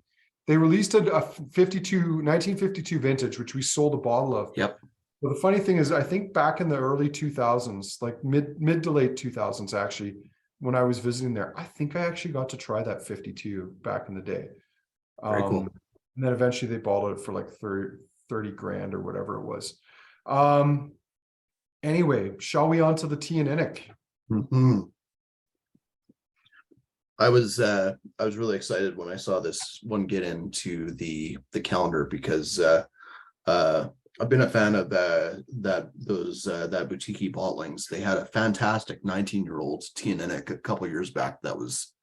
they released a 1952 vintage, which we sold a bottle of. Yep. But the funny thing is, I think back in the early 2000s, like mid to late 2000s, actually, when I was visiting there, I think I actually got to try that 52 back in the day. Very cool. And then eventually they bottled it for like 30 grand or whatever it was. Anyway, shall we on to the Teaninich? I was really excited when I saw this one get into the calendar, because I've been a fan of that boutique bottlings. They had a fantastic 19-year-old Teaninich a couple of years back that was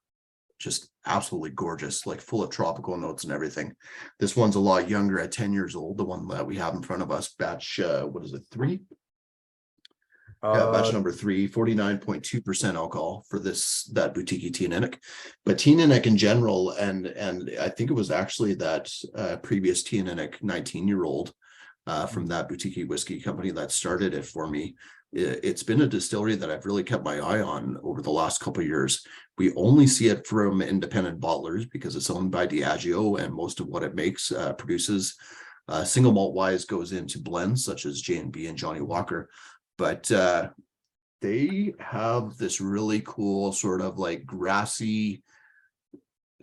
just absolutely gorgeous, like full of tropical notes and everything. This one's a lot younger at 10 years old. The one that we have in front of us, batch what is it, 3? Batch number 3, 49.2% alcohol for that boutique Teaninich. But Teaninich in general, and I think it was actually that previous Teaninich 19-year-old from that boutique whiskey company that started it for me. It's been a distillery that I've really kept my eye on over the last couple of years. We only see it from independent bottlers because it's owned by Diageo, and most of what it makes produces single malt wise goes into blends such as J&B and Johnny Walker. But they have this really cool sort of like grassy,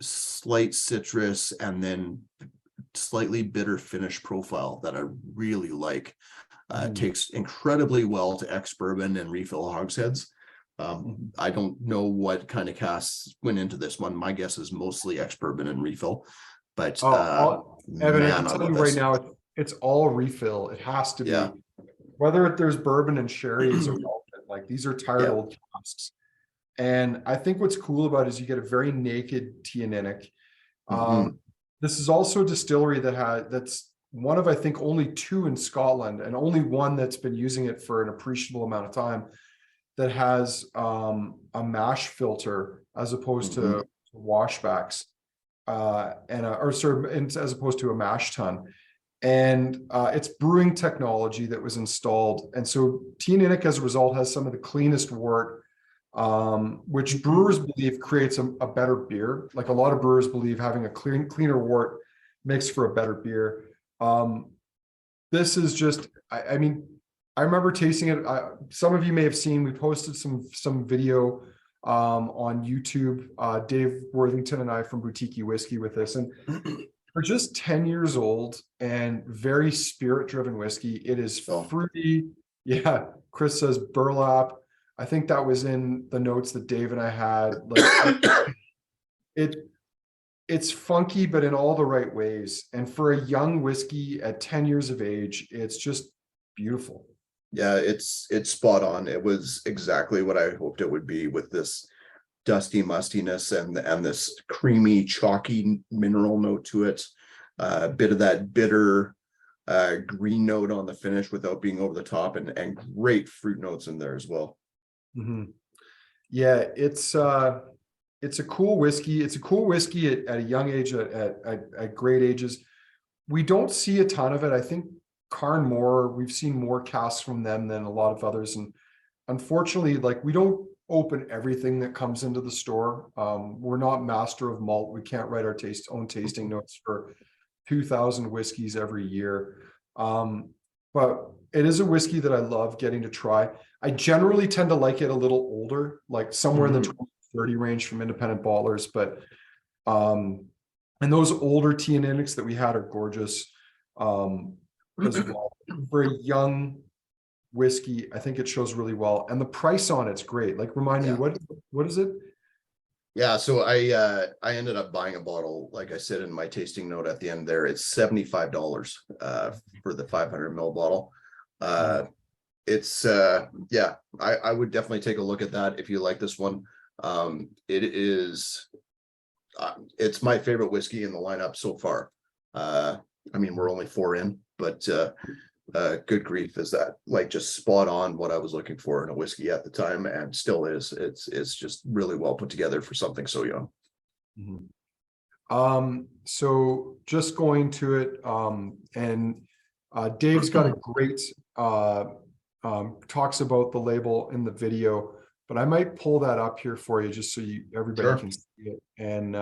slight citrus, and then slightly bitter finish profile that I really like. Takes incredibly well to ex-bourbon and refill hogsheads. I don't know what kind of casks went into this one. My guess is mostly ex-bourbon and refill. but Evan, I man, can I tell love you right this. now, it's all refill. It has to Yeah. be. Whether there's bourbon and sherry, it's irrelevant. Like these are tired Yeah. old casks. And I think what's cool about it is you get a very naked Teaninich. Mhm. This is also a distillery that's one of, I think, only two in Scotland, and only one that's been using it for an appreciable amount of time, that has a mash filter as opposed to washbacks, as opposed to a mash tun. And it's brewing technology that was installed. And so Teaninich, as a result, has some of the cleanest wort, which brewers believe creates a better beer. Like a lot of brewers believe having a cleaner wort makes for a better beer. This is just, I mean, I remember tasting it. Some of you may have seen, we posted some video on YouTube, Dave Worthington and I from Boutique Whiskey with this. And for just 10 years old and very spirit driven whiskey, it is fruity. Yeah. Chris says burlap. I think that was in the notes that Dave and I had. Like it's funky, but in all the right ways. And for a young whiskey at 10 years of age, it's just beautiful. Yeah, it's spot on. It was exactly what I hoped it would be, with this dusty mustiness and this creamy, chalky mineral note to it. A bit of that bitter green note on the finish without being over the top, and great fruit notes in there as well. Yeah, it's a cool whiskey. It's a cool whiskey at a young age, at great ages. We don't see a ton of it. I think Carnmore, we've seen more casks from them than a lot of others. And unfortunately, like, we don't open everything that comes into the store. We're not master of malt. We can't write our own tasting notes for 2,000 whiskeys every year. But it is a whiskey that I love getting to try. I generally tend to like it a little older, like somewhere in the 20-30 range from independent bottlers. But and those older Teaninichs that we had are gorgeous as well. For a young whiskey, I think it shows really well, and the price on it's great. Like, remind me, what is it? Yeah, so I ended up buying a bottle, like I said in my tasting note at the end there. It's $75 for the 500 ml bottle. It's yeah, I would definitely take a look at that if you like this one. It is it's my favorite whiskey in the lineup so far. I mean, we're only 4 in, but good grief, is that like just spot on what I was looking for in a whiskey at the time, and still is. It's just really well put together for something so young. So just going to it, and Dave's got a great talks about the label in the video, but I might pull that up here for you just so everybody can see it. And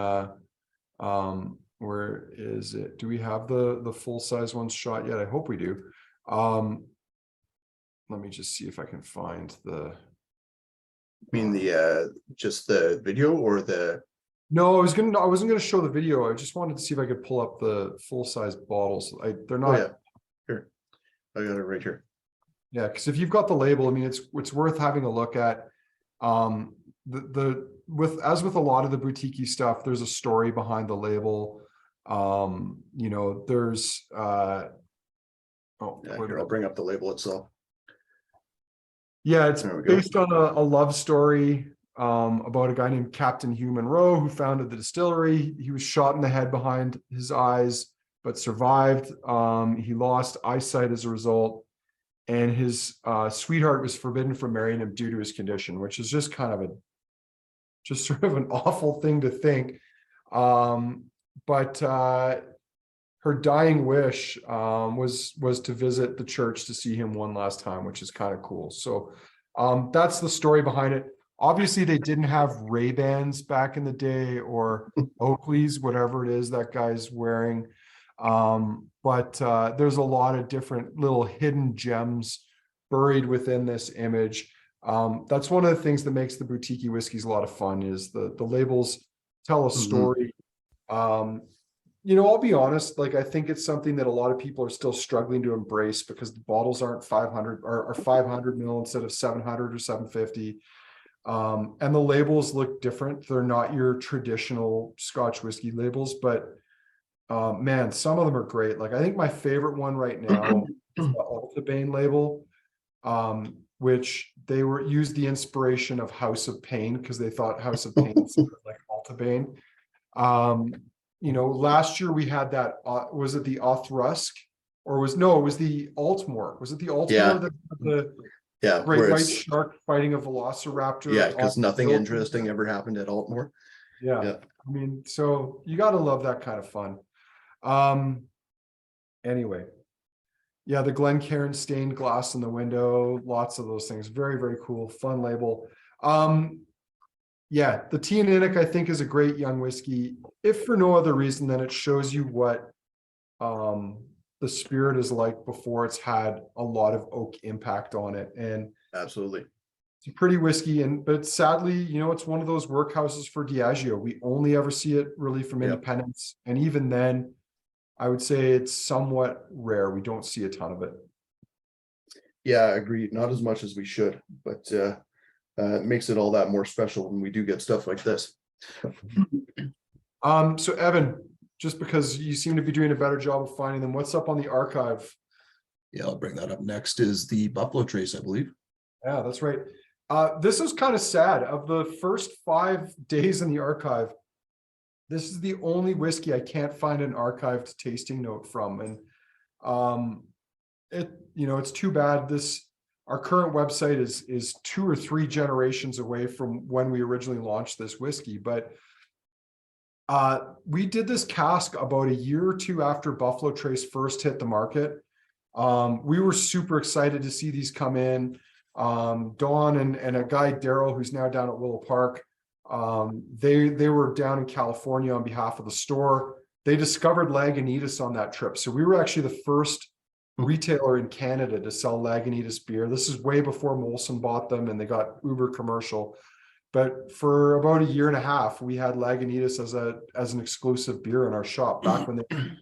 where is it? Do we have the full size one shot yet? I hope we do. Let me just see if I can find the. I mean, the just the video or the. No, I wasn't gonna show the video. I just wanted to see if I could pull up the full size bottles. They're not. Oh, yeah. Here, I got it right here. Yeah, because if you've got the label, I mean, it's worth having a look at. As with a lot of the boutique stuff, there's a story behind the label. You know, there's yeah, here, I'll bring up the label itself. Yeah, it's based on a love story about a guy named Captain Hugh Monroe, who founded the distillery. He was shot in the head behind his eyes, but survived. He lost eyesight as a result, and his sweetheart was forbidden from marrying him due to his condition, which is just kind of just sort of an awful thing to think. But her dying wish was to visit the church to see him one last time, which is kind of cool. So that's the story behind it. Obviously, they didn't have Ray-Bans back in the day, or Oakleys, whatever it is that guy's wearing. But there's a lot of different little hidden gems buried within this image. That's one of the things that makes the boutique whiskeys a lot of fun, is the labels tell a story. You know, I'll be honest, like, I think it's something that a lot of people are still struggling to embrace, because the bottles aren't 500 or 500 mil instead of 700 or 750. And the labels look different. They're not your traditional Scotch whiskey labels, but Man, some of them are great. Like, I think my favorite one right now is the Altabane label, which they were used the inspiration of House of Pain because they thought House of Pain sounded like Altabane. Last year we had that, was it the Othrusk? Or it was the Altmore. Was it the Altmore Yeah. that the Yeah, great where white it's, shark fighting a velociraptor? yeah, because off the nothing hill? interesting ever happened at Altmore. Yeah. Yeah. I mean, so you gotta love that kind of fun. Anyway. Yeah, the Glencairn stained glass in the window, lots of those things. Very, very cool, fun label. Yeah, the Teaninich I think is a great young whiskey, if for no other reason than it shows you what the spirit is like before it's had a lot of oak impact on it. And Absolutely. it's a pretty whiskey, but sadly, it's one of those workhouses for Diageo. We only ever see it really from Yep. independents, and even then, I would say it's somewhat rare. We don't see a ton of it. Yeah, I agree. Not as much as we should, but it makes it all that more special when we do get stuff like this. So Evan, just because you seem to be doing a better job of finding them, what's up on the archive? Yeah, I'll bring that up next. Is the Buffalo Trace, I believe. Yeah, that's right. This is kind of sad. Of the first 5 days in the archive, this is the only whiskey I can't find an archived tasting note from. And it's too bad. Our current website is 2 or 3 generations away from when we originally launched this whiskey. But we did this cask about a year or 2 after Buffalo Trace first hit the market. We were super excited to see these come in. Dawn and a guy, Daryl, who's now down at Willow Park, they were down in California on behalf of the store. They discovered Lagunitas on that trip. So we were actually the first retailer in Canada to sell Lagunitas beer. This is way before Molson bought them and they got uber commercial. But for about a year and a half, we had Lagunitas as an exclusive beer in our shop back when they were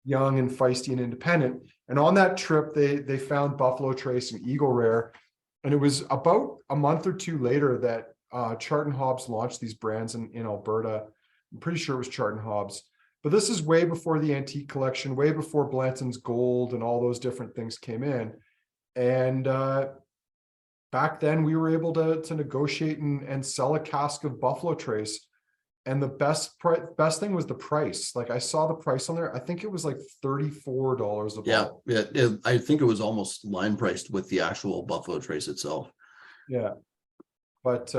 young and feisty and independent. And on that trip, they found Buffalo Trace and Eagle Rare. And it was about a month or 2 later that Chart and Hobbs launched these brands in Alberta. I'm pretty sure it was Chart and Hobbs. But this is way before the antique collection, way before Blanton's Gold and all those different things came in. And back then we were able to negotiate and sell a cask of Buffalo Trace. And the best thing was the price. Like, I saw the price on there. I think it was like $34 a bottle. Yeah, I think it was almost line priced with the actual Buffalo Trace itself. Yeah. But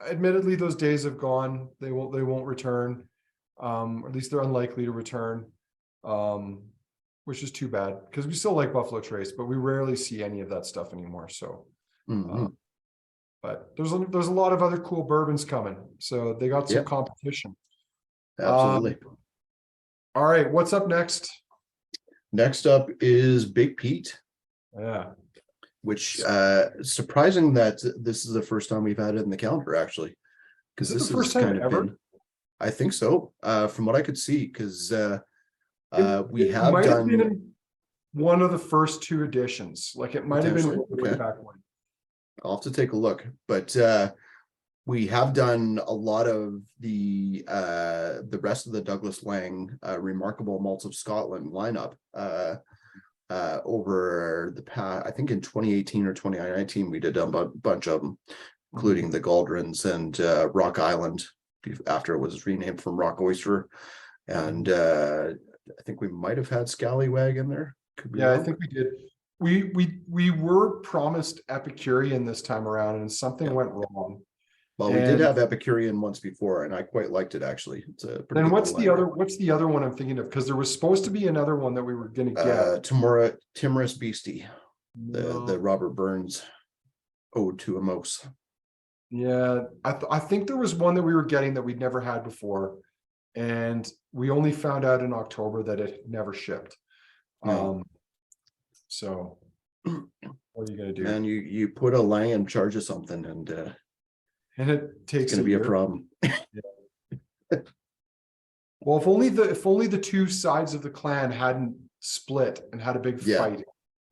admittedly, those days have gone. They won't return. Or at least they're unlikely to return. Which is too bad because we still like Buffalo Trace, but we rarely see any of that stuff anymore. So but there's a lot of other cool bourbons coming. So they got some competition. Absolutely. All right, what's up next? Next up is Big Peat. Yeah. Which surprising that this is the first time we've had it in the calendar, actually. Because this is the first time ever. I think so. From what I could see, because we have done one of the first 2 editions. Like, it might have been way back when. I'll have to take a look, but we have done a lot of the rest of the Douglas Lang Remarkable Malts of Scotland lineup over the past. I think in 2018 or 2019 we did a bunch of them, including the Galdrins and Rock Island after it was renamed from Rock Oyster, and I think we might have had Scallywag in there. I think we did. We were promised Epicurean this time around, and something went wrong. Well, we did have Epicurean once before, and I quite liked it, actually. It's a pretty. Then what's the other one I'm thinking of? Because there was supposed to be another one that we were going to get. Timorous Beastie, the Robert Burns Ode to Amos. Yeah, I think there was one that we were getting that we'd never had before, and we only found out in October that it never shipped. So what are you gonna do? And you put a Lang in charge of something, and it takes it's gonna be a problem. Well, if only the 2 sides of the clan hadn't split and had a big fight,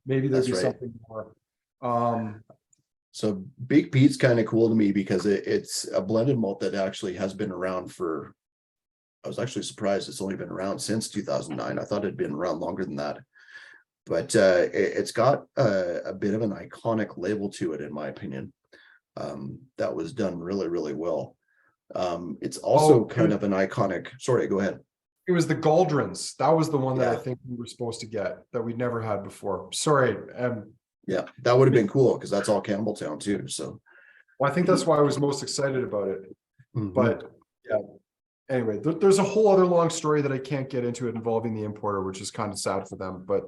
maybe there'd be something more. So Big Peat's kind of cool to me because it's a blended malt that actually has been around for I was actually surprised it's only been around since 2009. I thought it'd been around longer than that. But it's got a bit of an iconic label to it, in my opinion. That was done really, really well. It's also kind of an iconic. Sorry, go ahead. It was the Gauldrons. That was the one that I Yeah. think we were supposed to get that we'd never had before. Sorry. Yeah, that would have been cool because that's all Campbelltown too. So Well, I think that's why I was most excited about it. Mhm. But yeah, anyway, there's a whole other long story that I can't get into it involving the importer, which is kind of sad for them. But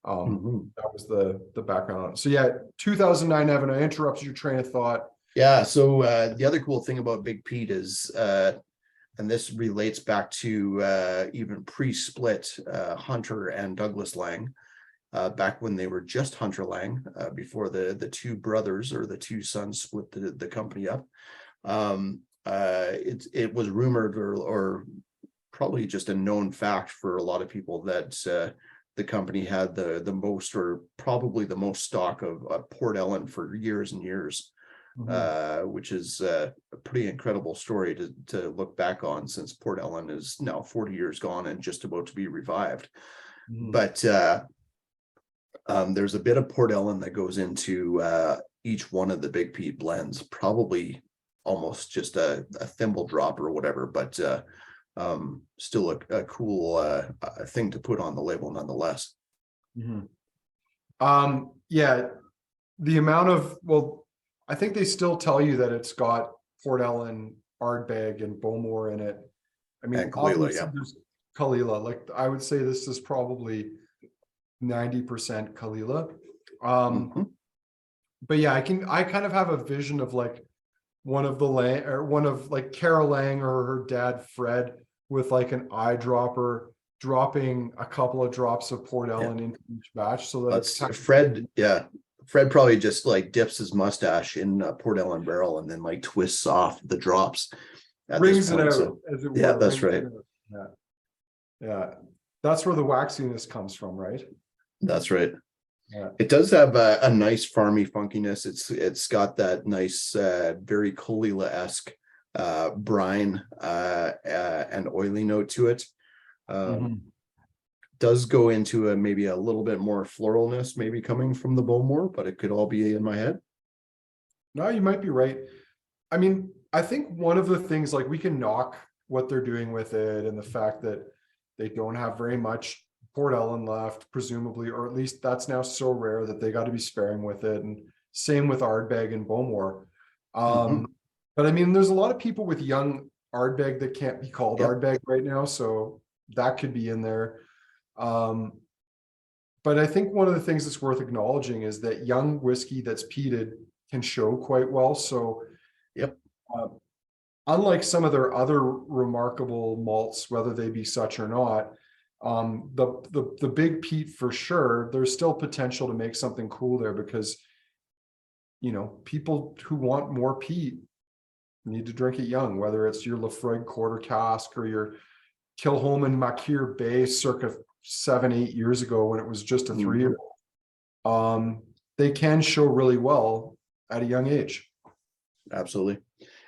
Mhm. that was the background on it. So yeah, 2009, Evan, I interrupted your train of thought. Yeah, so the other cool thing about Big Peat is, and this relates back to even pre-split Hunter and Douglas Lang, back when they were just Hunter Lang, before the two brothers or the two sons split the company up. It was rumored or probably just a known fact for a lot of people that the company had the most, or probably the most stock of Port Ellen for years and years. Which is a pretty incredible story to look back on, since Port Ellen is now 40 years gone and just about to be revived. But there's a bit of Port Ellen that goes into each one of the Big Peat blends, probably almost just a thimble drop or whatever, but still a cool thing to put on the label nonetheless. Yeah, the amount of, well, I think they still tell you that it's got Port Ellen, Ardbeg, and Bowmore in it. I mean, And Kalila, obviously yeah. there's Kalila. Like I would say this is probably 90% Kalila. But yeah, I kind of have a vision of like one of like Carol Lang or her dad Fred with like an eyedropper dropping a couple of drops of Port Ellen into each batch, so that That's Fred. Yeah, Fred probably just like dips his mustache in Port Ellen barrel and then like twists off the drops. Rings it out, as it were. Yeah, that's right. Yeah, that's where the waxiness comes from, right? That's right. Yeah. It does have a nice farmy funkiness. It's got that nice, very Kalila-esque brine and oily note to it. Does go into maybe a little bit more floralness, maybe coming from the Bowmore, but it could all be in my head. No, you might be right. I mean, I think one of the things, like, we can knock what they're doing with it and the fact that they don't have very much Port Ellen left, presumably, or at least that's now so rare that they got to be sparing with it. And same with Ardbeg and Bowmore. But I mean, there's a lot of people with young Ardbeg that can't be called Ardbeg right now, so that could be in there. But I think one of the things that's worth acknowledging is that young whiskey that's peated can show quite well. So, unlike some of their other remarkable malts, whether they be such or not, the Big Peat for sure, there's still potential to make something cool there, because, you know, people who want more peat need to drink it young, whether it's your Lafroig quarter cask or your Kilholman Makir Bay circa 7-8 years ago when it was just a 3-year-old. They can show really well at a young age. Absolutely.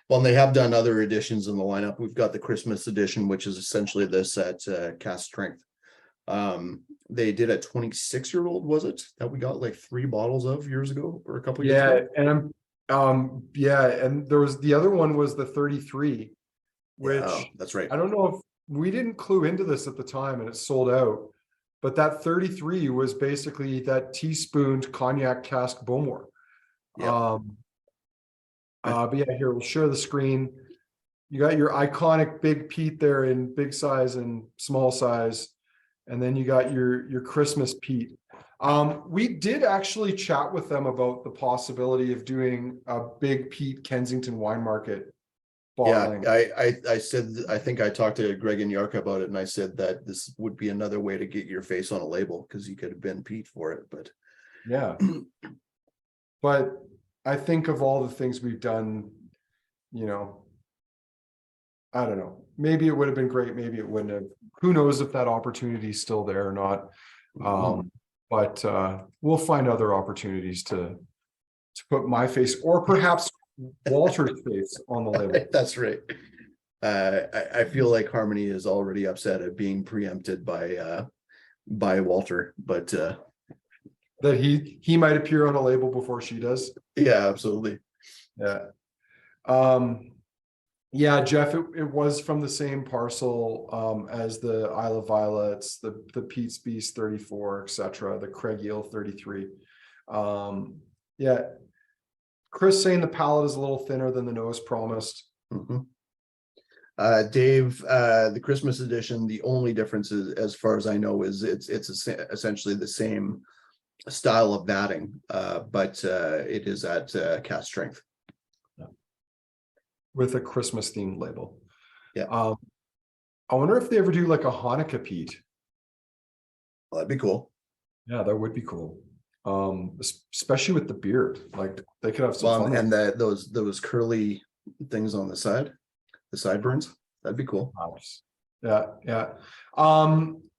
Well, and they have done other editions in the lineup. We've got the Christmas edition, which is essentially this at cask strength. They did a 26-year-old, was it, that we got like 3 bottles of years ago or a couple years ago? And and there was the other one was the 33, which that's right. I don't know if we didn't clue into this at the time and it sold out, but that 33 was basically that teaspooned cognac cask Bowmore. But yeah, here we'll share the screen. You got your iconic Big Peat there in big size and small size, and then you got your Christmas Peat. We did actually chat with them about the possibility of doing a Big Peat Kensington wine market bottling. Yeah, I said, I think I talked to Greg and Yarka about it, and I said that this would be another way to get your face on a label, because you could have been Peat for it, but yeah. But I think of all the things we've done, you know, I don't know, maybe it would have been great, maybe it wouldn't have. Who knows if that opportunity is still there or not. But we'll find other opportunities to put my face, or perhaps Walter's face, on the label. That's right. I feel like Harmony is already upset at being preempted by Walter, but That he might appear on a label before she does. yeah, absolutely. Yeah. Yeah, Jeff, it was from the same parcel as the Isle of Violets, the Pete's Beast 34, etc., the Craig Eel 33. Yeah. Chris saying the palate is a little thinner than the nose promised. Mhm. Dave, the Christmas edition, the only difference is, as far as I know, is it's essentially the same style of batting, but it is at cast strength. With a Christmas themed label. Yeah. I wonder if they ever do like a Hanukkah Peat. Well, that'd be cool. Yeah, that would be cool. Especially with the beard. Like they could have some Well, fun. and those curly things on the side, the sideburns, that'd be cool. Yeah, yeah.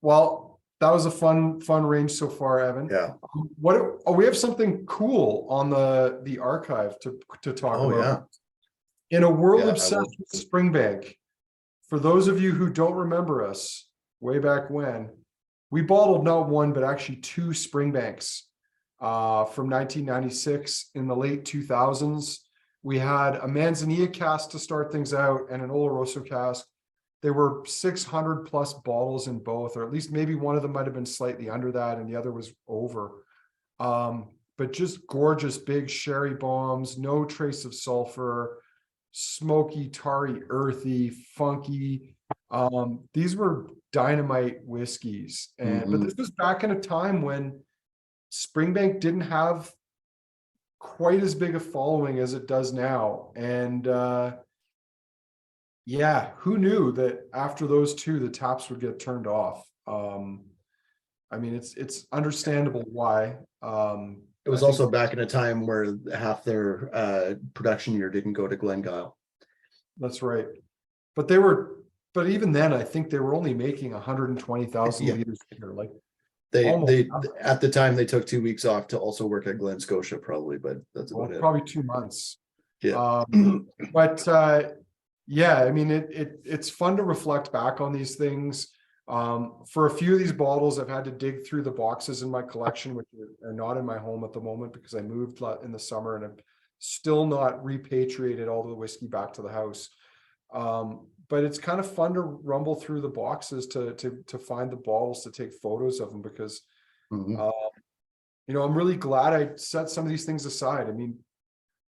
Well, that was a fun range so far, Evan. Yeah. We have something cool on the archive to talk Oh, about. yeah. In a world Yeah, obsessed with Springbank, for those of you who don't remember us way back when, we bottled not one, but actually two Springbanks from 1996 in the late 2000s. We had a Manzanilla cask to start things out and an Oloroso cask. There were 600 plus bottles in both, or at least maybe one of them might have been slightly under that and the other was over. But just gorgeous big sherry bombs, no trace of sulfur, smoky, tarry, earthy, funky. These were dynamite whiskeys. But this was back in a time when Springbank didn't have quite as big a following as it does now. And yeah, who knew that after those two, the taps would get turned off? I mean, it's understandable why. It was also back in a time where half their production year didn't go to Glengyle. That's right. But even then, I think they were only making 120,000 Yeah. liters a year. Like They at the time they took 2 weeks off to also work at Glen Scotia, probably, but that's about it. probably 2 months. Yeah. But yeah, I mean, it's fun to reflect back on these things. For a few of these bottles, I've had to dig through the boxes in my collection, which are not in my home at the moment because I moved in the summer and I've still not repatriated all the whiskey back to the house. But it's kind of fun to rumble through the boxes to find the bottles, to take photos of them because, you know, I'm really glad I set some of these things aside. I mean,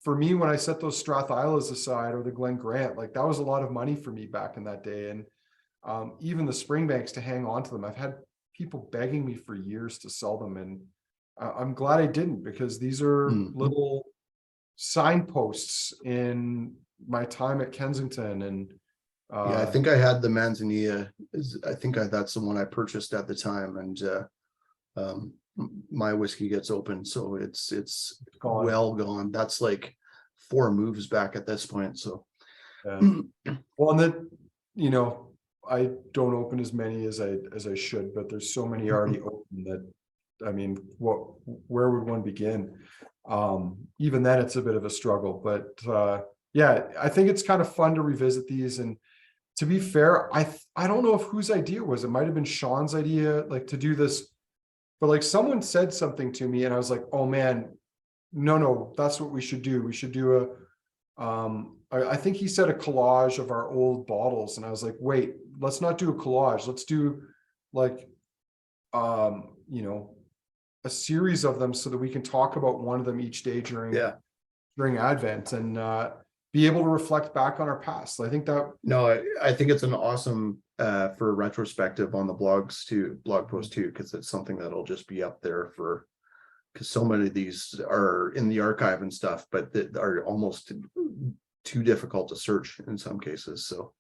for me, when I set those Strath Islas aside or the Glen Grant, like that was a lot of money for me back in that day. And even the Springbanks, to hang on to them, I've had people begging me for years to sell them. And I'm glad I didn't, because these are little signposts in my time at Kensington. And yeah, I think I had the Manzanilla. That's the one I purchased at the time, and my whiskey gets open, so it's gone. well gone. That's like 4 moves back at this point. So well, and that, you know, I don't open as many as I should, but there's so many already open that, I mean, where would one begin? Even then it's a bit of a struggle, but yeah, I think it's kind of fun to revisit these. And to be fair, I don't know if whose idea it was. It might have been Sean's idea, like to do this, but like someone said something to me and I was like, oh man, no, that's what we should do. We should do I think he said a collage of our old bottles. And I was like, wait, let's not do a collage. Let's do like, you know, a series of them so that we can talk about one of them each day during Advent and be able to reflect back on our past. I think that. No, I think it's an awesome for a retrospective on the blog post too, because it's something that'll just be up there for, because so many of these are in the archive and stuff, but that are almost too difficult to search in some cases. So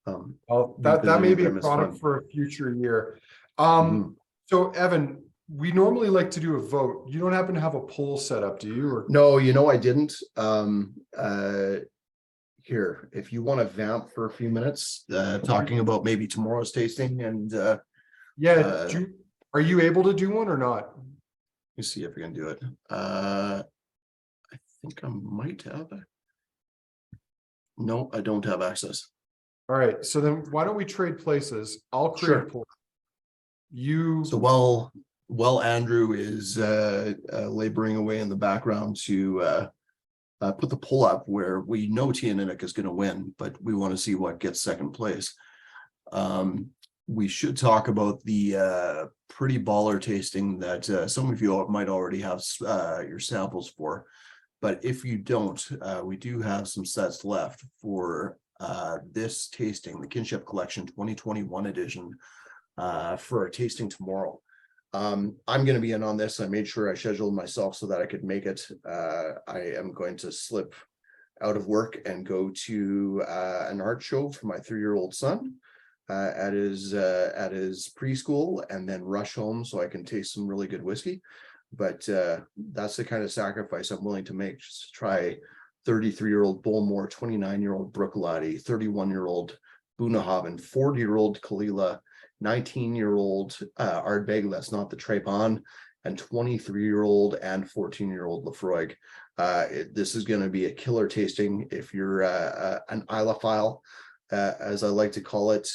well, that may be a product for a future year. So Evan, we normally like to do a vote. You don't happen to have a poll set up, do you? Or no, you know, I didn't. Here, if you want to vamp for a few minutes, talking about maybe tomorrow's tasting, and yeah, are you able to do one or not? Let me see if we can do it. I think I might have it. No, I don't have access. All right, so then why don't we trade places? I'll create a Sure. poll. You, So while Andrew is laboring away in the background to put the poll up where we know Teaninich is going to win, but we want to see what gets second place. We should talk about the pretty baller tasting that some of you might already have your samples for. But if you don't, we do have some sets left for this tasting, the Kinship Collection 2021 edition, for a tasting tomorrow. I'm going to be in on this. I made sure I scheduled myself so that I could make it. I am going to slip out of work and go to an art show for my 3-year-old son at his preschool, and then rush home so I can taste some really good whiskey. But that's the kind of sacrifice I'm willing to make, just to try 33-year-old Bullmore, 29-year-old Brooklady, 31-year-old Bunnahabhain, 40-year-old Kalila, 19-year-old Ardbeg, that's not the Trépon, and 23-year-old and 14-year-old Lafroig. This is going to be a killer tasting. If you're an Isleophile, as I like to call it,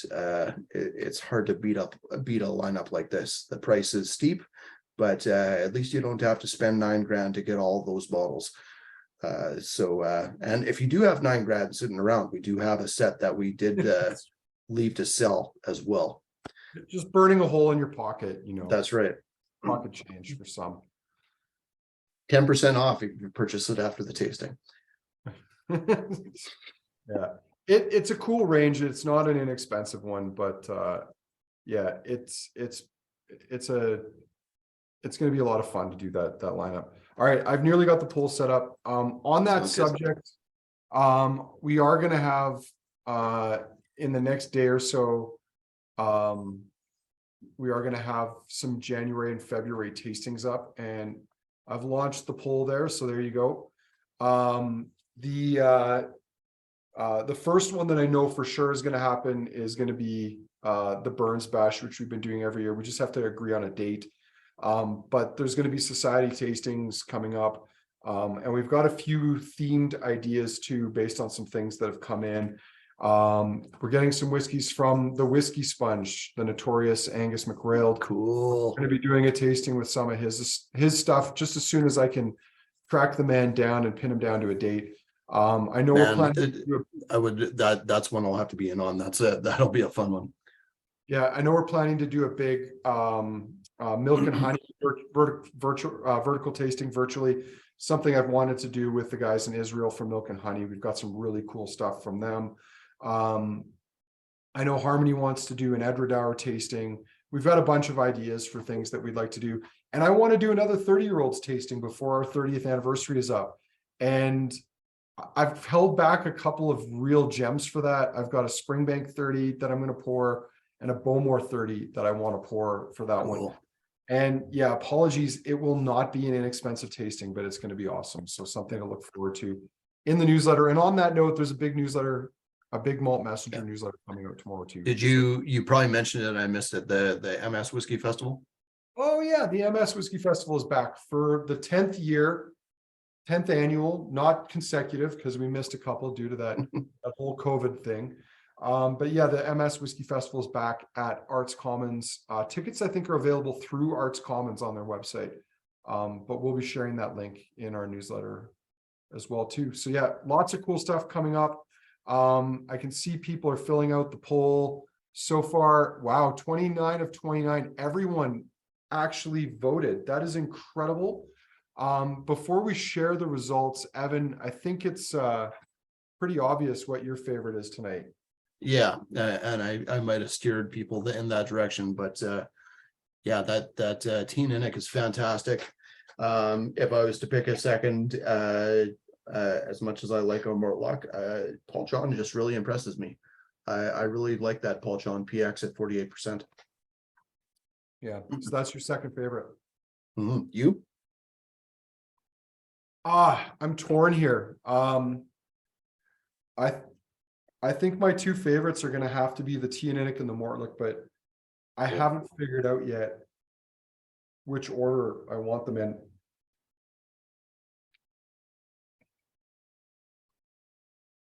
it's hard to beat a lineup like this. The price is steep, but at least you don't have to spend $9,000 to get all those bottles. And if you do have $9,000 sitting around, we do have a set that we did leave to sell as well. just burning a hole in your pocket, That's right. pocket change for some. 10% off if you purchase it after the tasting. Yeah, it's a cool range. It's not an inexpensive one, but yeah, it's going to be a lot of fun to do that lineup. All right, I've nearly got the poll set up. On that subject, we are going to have in the next day or so, we are going to have some January and February tastings up, and I've launched the poll there, so there you go. The first one that I know for sure is going to happen is going to be the Burns Bash, which we've been doing every year. We just have to agree on a date. But there's going to be society tastings coming up. And we've got a few themed ideas too, based on some things that have come in. We're getting some whiskeys from the Whiskey Sponge, the notorious Angus McRailed. Cool. We're going to be doing a tasting with some of his stuff just as soon as I can track the man down and pin him down to a date. I know we're planning. That's one I'll have to be in on. That'll be a fun one. Yeah, I know we're planning to do a big milk and honey vertical tasting virtually. Something I've wanted to do with the guys in Israel for Milk and Honey. We've got some really cool stuff from them. I know Harmony wants to do an Edredauer tasting. We've got a bunch of ideas for things that we'd like to do. And I want to do another 30-year-olds tasting before our 30th anniversary is up. And I've held back a couple of real gems for that. I've got a Springbank 30 that I'm going to pour and a Bowmore 30 that I want to pour for that one. And yeah, apologies, it will not be an inexpensive tasting, but it's going to be awesome. So something to look forward to in the newsletter. And on that note, there's a big newsletter, a big Malt Messenger newsletter coming out tomorrow too. Did you probably mentioned it and I missed it, the MS Whiskey Festival? Oh yeah, the MS Whiskey Festival is back for the 10th year, 10th annual, not consecutive because we missed a couple due to that whole COVID thing. But yeah, the MS Whiskey Festival is back at Arts Commons. Tickets, I think, are available through Arts Commons on their website. But we'll be sharing that link in our newsletter as well, too. So yeah, lots of cool stuff coming up. I can see people are filling out the poll so far. Wow, 29 of 29. Everyone actually voted. That is incredible. Before we share the results, Evan, I think it's pretty obvious what your favorite is tonight. Yeah, and I might have steered people in that direction, but yeah, that Teaninich is fantastic. If I was to pick a second, as much as I like our Mortlach, Paul John just really impresses me. I really like that Paul John PX at 48%. Yeah, so that's your second favorite. You? I'm torn here. I think my two favorites are going to have to be the Teaninich and the Mortlach, but I haven't figured out yet which order I want them in.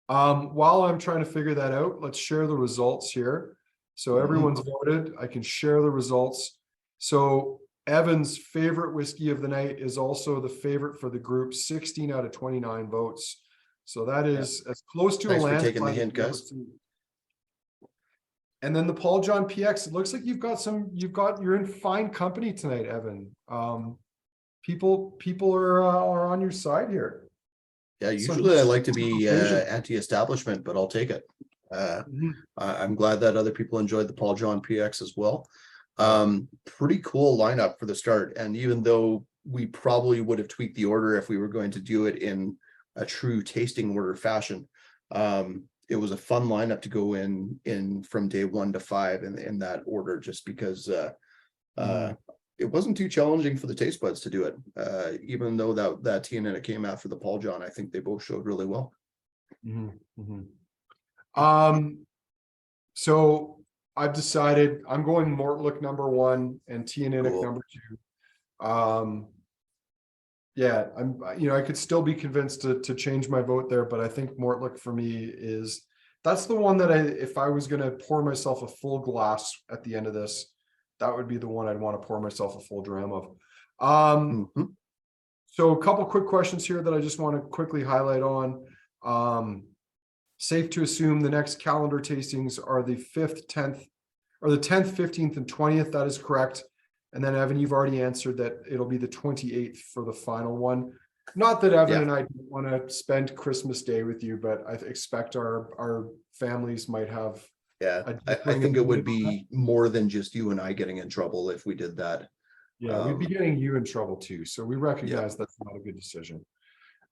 While I'm trying to figure that out, let's share the results here. So everyone's voted. I can share the results. So Evan's favorite whiskey of the night is also the favorite for the group, 16 out of 29 votes. So that is as close to Thanks a for taking the landslide as hint, we've ever guys. seen. And then the Paul John PX, it looks like you're in fine company tonight, Evan. People are on your side here. Yeah, Some- usually I like to some be occasion. anti-establishment, but I'll take it. Mhm. I'm glad that other people enjoyed the Paul John PX as well. Yeah. Pretty cool lineup for the start. And even though we probably would have tweaked the order if we were going to do it in a true tasting order fashion, it was a fun lineup to go in from day 1 to 5 in that order, just because it wasn't too challenging for the taste buds to do it. Even though that Teaninich came after the Paul John, I think they both showed really well. So I've decided I'm going Mortlach #1 and Teaninich Cool. #2. Yeah, I could still be convinced to change my vote there, but I think Mortlach for me that's the one that if I was gonna pour myself a full glass at the end of this, that would be the one I'd want to pour myself a full dram of. So a couple quick questions here that I just want to quickly highlight on. Safe to assume the next calendar tastings are the 5th, 10th, or the 10th, 15th, and 20th. That is correct. And then Evan, you've already answered that it'll be the 28th for the final one. Not that Evan and I don't want to spend Christmas Day with you, but I expect our families might have. I think it would be more than just you and I getting in trouble if we did that. Yeah, we'd be getting you in trouble too. So we recognize that's not a good decision.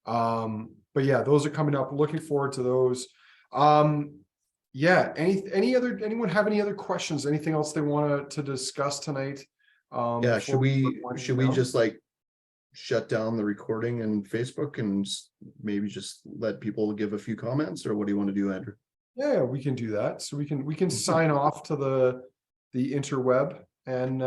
But yeah, those are coming up. Looking forward to those. Yeah, anyone have any other questions? Anything else they want to discuss tonight? Should we just like shut down the recording and Facebook and maybe just let people give a few comments, or what do you want to do, Andrew? Yeah, we can do that. So we can sign off to the interweb and